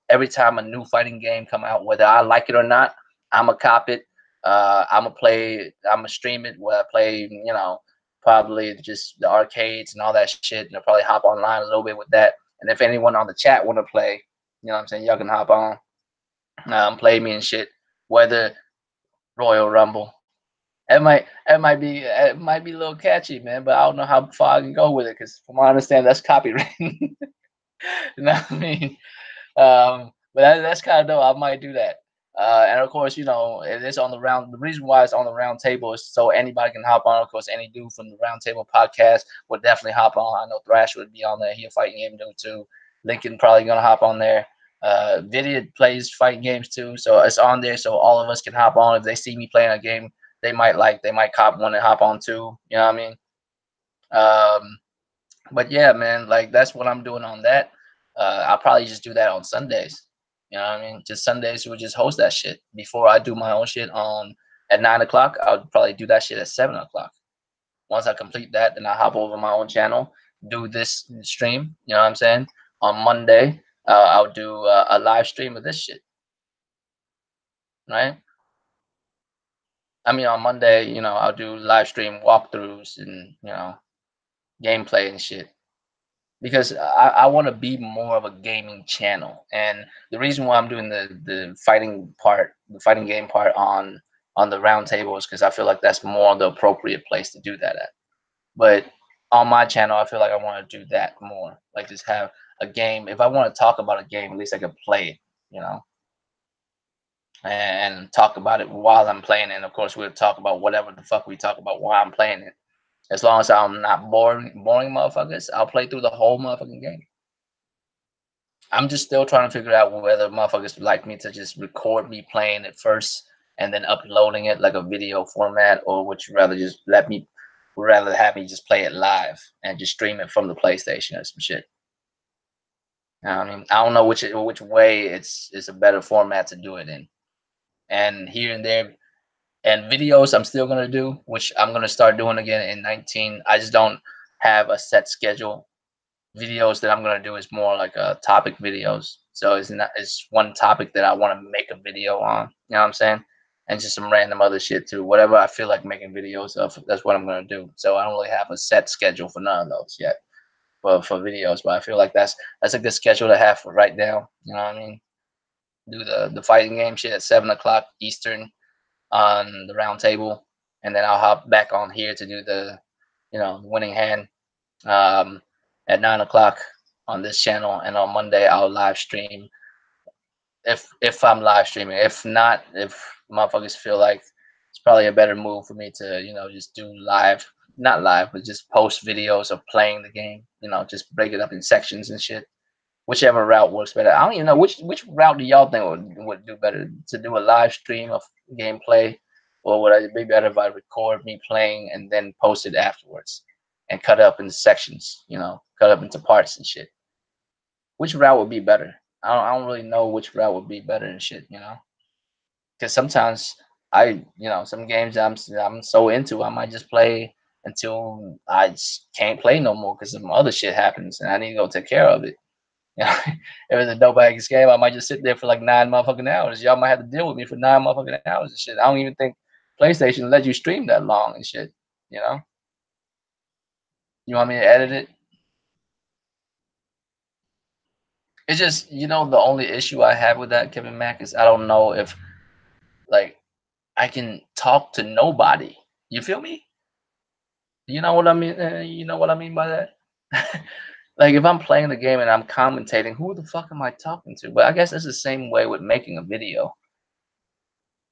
every time a new fighting game come out, whether I like it or not, I'ma cop it. I'ma play. I'ma stream it. Where I play, probably just the arcades and all that shit. And I'll probably hop online a little bit with that. And if anyone on the chat want to play, you know what I'm saying, y'all can hop on, play me and shit. Whether Royal Rumble, it might be a little catchy, man. But I don't know how far I can go with it because, from what I understand, that's copyright. You know what I mean? But that's kind of dope. I might do that. And of course, it is on the round. The reason why it's on the round table is so anybody can hop on. Of course, any dude from the round table podcast would definitely hop on. I know Thrash would be on there. He a fighting game dude too. Lincoln probably gonna hop on there. Vidia plays fighting games too, so it's on there so all of us can hop on. If they see me playing a game they might cop one and hop on too. You know what I mean? But yeah, man, like that's what I'm doing on that. I'll probably just do that on Sundays. You know what I mean? Just Sundays we'll just host that shit. Before I do my own shit on at 9 o'clock, I'll probably do that shit at 7 o'clock. Once I complete that, then I hop over my own channel, do this stream, you know what I'm saying? On Monday, I'll do a live stream of this shit, right? I mean on Monday, I'll do live stream walkthroughs and gameplay and shit. Because I want to be more of a gaming channel. And the reason why I'm doing the fighting part, the fighting game part on the round table is because I feel like that's more the appropriate place to do that at. But on my channel, I feel like I want to do that more. Like just have a game. If I want to talk about a game, at least I can play it, you know. and talk about it while I'm playing it. And of course, we'll talk about whatever the fuck we talk about while I'm playing it. As long as I'm not boring motherfuckers, I'll play through the whole motherfucking game. I'm just still trying to figure out whether motherfuckers would like me to just record me playing it first and then uploading it like a video format, or would you rather just rather have me just play it live and just stream it from the PlayStation or some shit. I mean, I don't know which way it's a better format to do it in. And here and there, and videos I'm still gonna do, which I'm gonna start doing again in 19. I just don't have a set schedule. Videos that I'm gonna do is more like topic videos. So it's one topic that I want to make a video on. You know what I'm saying? And just some random other shit too. Whatever I feel like making videos of, that's what I'm gonna do. So I don't really have a set schedule for none of those yet. For videos, but I feel like that's a good schedule to have for right now. You know what I mean? Do the fighting game shit at 7 o'clock Eastern on the round table, and then I'll hop back on here to do the winning hand um, at 9 o'clock on this channel, and on Monday I'll live stream if I'm live streaming. If not, if motherfuckers feel like it's probably a better move for me to just do live, not live, but just post videos of playing the game. Just break it up in sections and shit. Whichever route works better. I don't even know which route do y'all think would do better, to do a live stream of gameplay, or would it be better if I record me playing and then post it afterwards and cut up into sections, cut up into parts and shit. Which route would be better? I don't really know which route would be better and shit. Because sometimes some games I'm so into, I might just play until I just can't play no more because some other shit happens and I need to go take care of it. Yeah, if it's a dope ass game, I might just sit there for like 9 motherfucking hours. Y'all might have to deal with me for 9 motherfucking hours and shit. I don't even think PlayStation let you stream that long and shit. You know? You want me to edit it? It's just the only issue I have with that, Kevin Mack, is I don't know if like I can talk to nobody. You feel me? You know what I mean? You know what I mean by that? Like if I'm playing the game and I'm commentating, who the fuck am I talking to? But I guess it's the same way with making a video,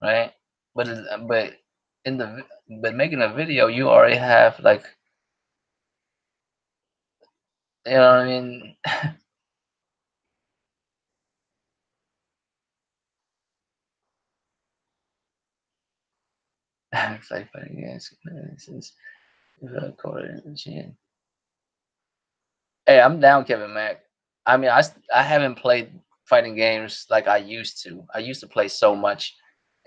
right? But in but making a video, you already have like you know what I mean. It's like fighting against since recorded and shit. Hey, I'm down, Kevin Mack. I mean, I haven't played fighting games like I used to. I used to play so much,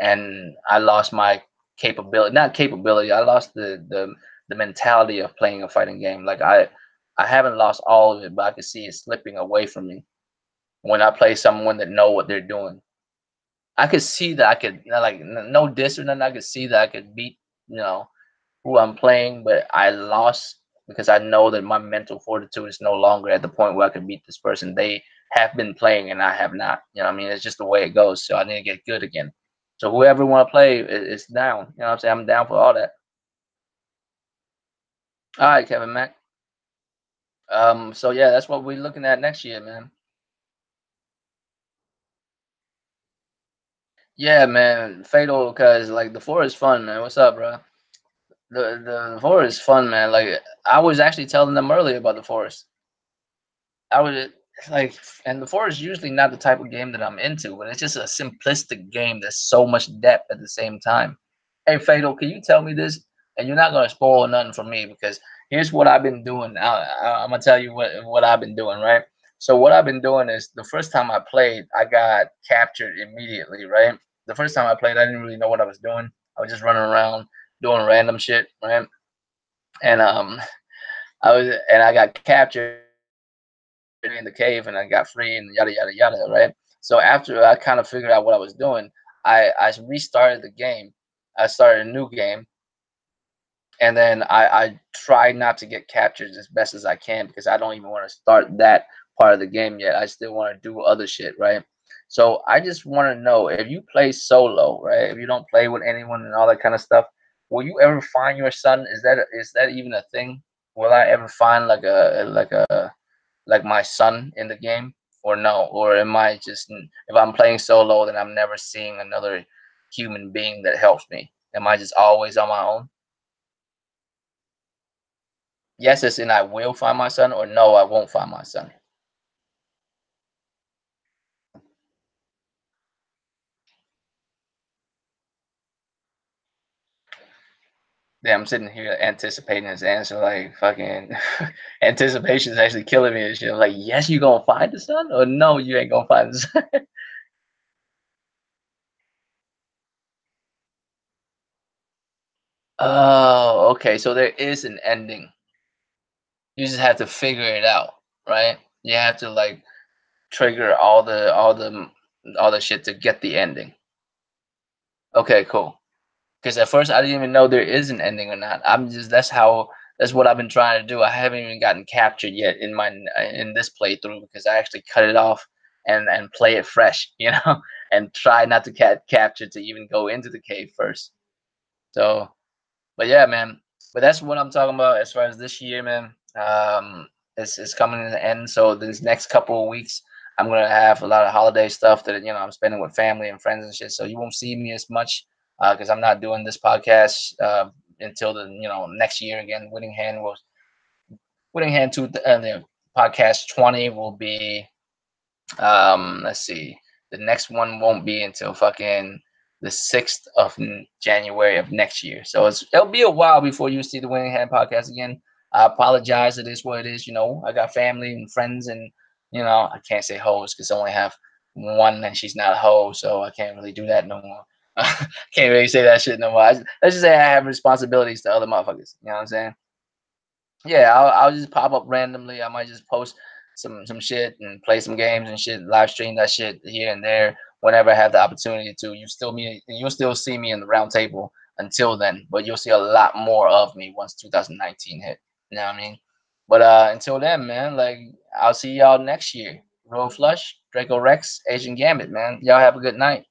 and I lost my capability. Not capability. I lost the mentality of playing a fighting game. Like I haven't lost all of it, but I can see it slipping away from me when I play someone that know what they're doing. I could see that I could like no diss or nothing. I could see that I could beat you know who I'm playing, but I lost because I know that my mental fortitude is no longer at the point where I can beat this person. They have been playing and I have not. You know what I mean? It's just the way it goes. So I need to get good again. So whoever want to play is down. You know what I'm saying? I'm down for all that. All right, Kevin Mack. So yeah, that's what we're looking at next year, man. Yeah, man. Fatal, cause like the four is fun, man. What's up, bro? The forest is fun, man. Like I was actually telling them earlier about the forest. I would like, and the forest is usually not the type of game that I'm into, but it's just a simplistic game that's so much depth at the same time. Hey, Fatal, can you tell me this? And you're not gonna spoil nothing for me because here's what I've been doing. I'm gonna tell you what I've been doing, right? So what I've been doing is the first time I played, I got captured immediately, right? The first time I played, I didn't really know what I was doing. I was just running around doing random shit, right? And I got captured in the cave and I got free and yada yada yada, right? So after I kind of figured out what I was doing, I restarted the game. I started a new game, and then I try not to get captured as best as I can because I don't even want to start that part of the game yet. I still want to do other shit, right? So I just want to know if you play solo, right? If you don't play with anyone and all that kind of stuff, will you ever find your son? Is that even a thing? Will I ever find like my son in the game? or no? Or am I just if I'm playing solo, then I'm never seeing another human being that helps me? Am I just always on my own? Yes, as in I will find my son, or no, I won't find my son. Damn, I'm sitting here anticipating his answer, like fucking anticipation is actually killing me and shit. I'm like, yes, you gonna find the son, or no, you ain't gonna find the son. Oh, okay. So there is an ending. You just have to figure it out, right? You have to like trigger all the shit to get the ending. Okay, cool. Because at first I didn't even know there is an ending or not. I'm just that's what I've been trying to do. I haven't even gotten captured yet in this playthrough because I actually cut it off and play it fresh, and try not to capture to even go into the cave first. So, but yeah, man. But that's what I'm talking about as far as this year, man. It's coming to the end. So this next couple of weeks, I'm gonna have a lot of holiday stuff that I'm spending with family and friends and shit. So you won't see me as much because I'm not doing this podcast until the next year again. Winning Hand the podcast 20 will be let's see. The next one won't be until fucking the 6th of January of next year. So it'll be a while before you see the Winning Hand podcast again. I apologize. It is what it is. I got family and friends, and I can't say hoes because I only have one, and she's not a hoe, so I can't really do that no more. Can't really say that shit no more. Let's just say I have responsibilities to other motherfuckers. You know what I'm saying? Yeah, I'll just pop up randomly. I might just post some shit and play some games and shit, live stream that shit here and there whenever I have the opportunity to. You'll still see me in the round table until then, but you'll see a lot more of me once 2019 hit. You know what I mean? But until then, man, like I'll see y'all next year. Roll Flush, Draco Rex, Asian Gambit, man. Y'all have a good night.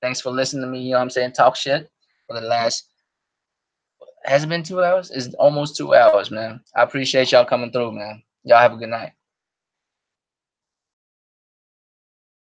Thanks for listening to me, you know what I'm saying, talk shit for the last has it been 2 hours? It's almost 2 hours, man. I appreciate y'all coming through, man. Y'all have a good night.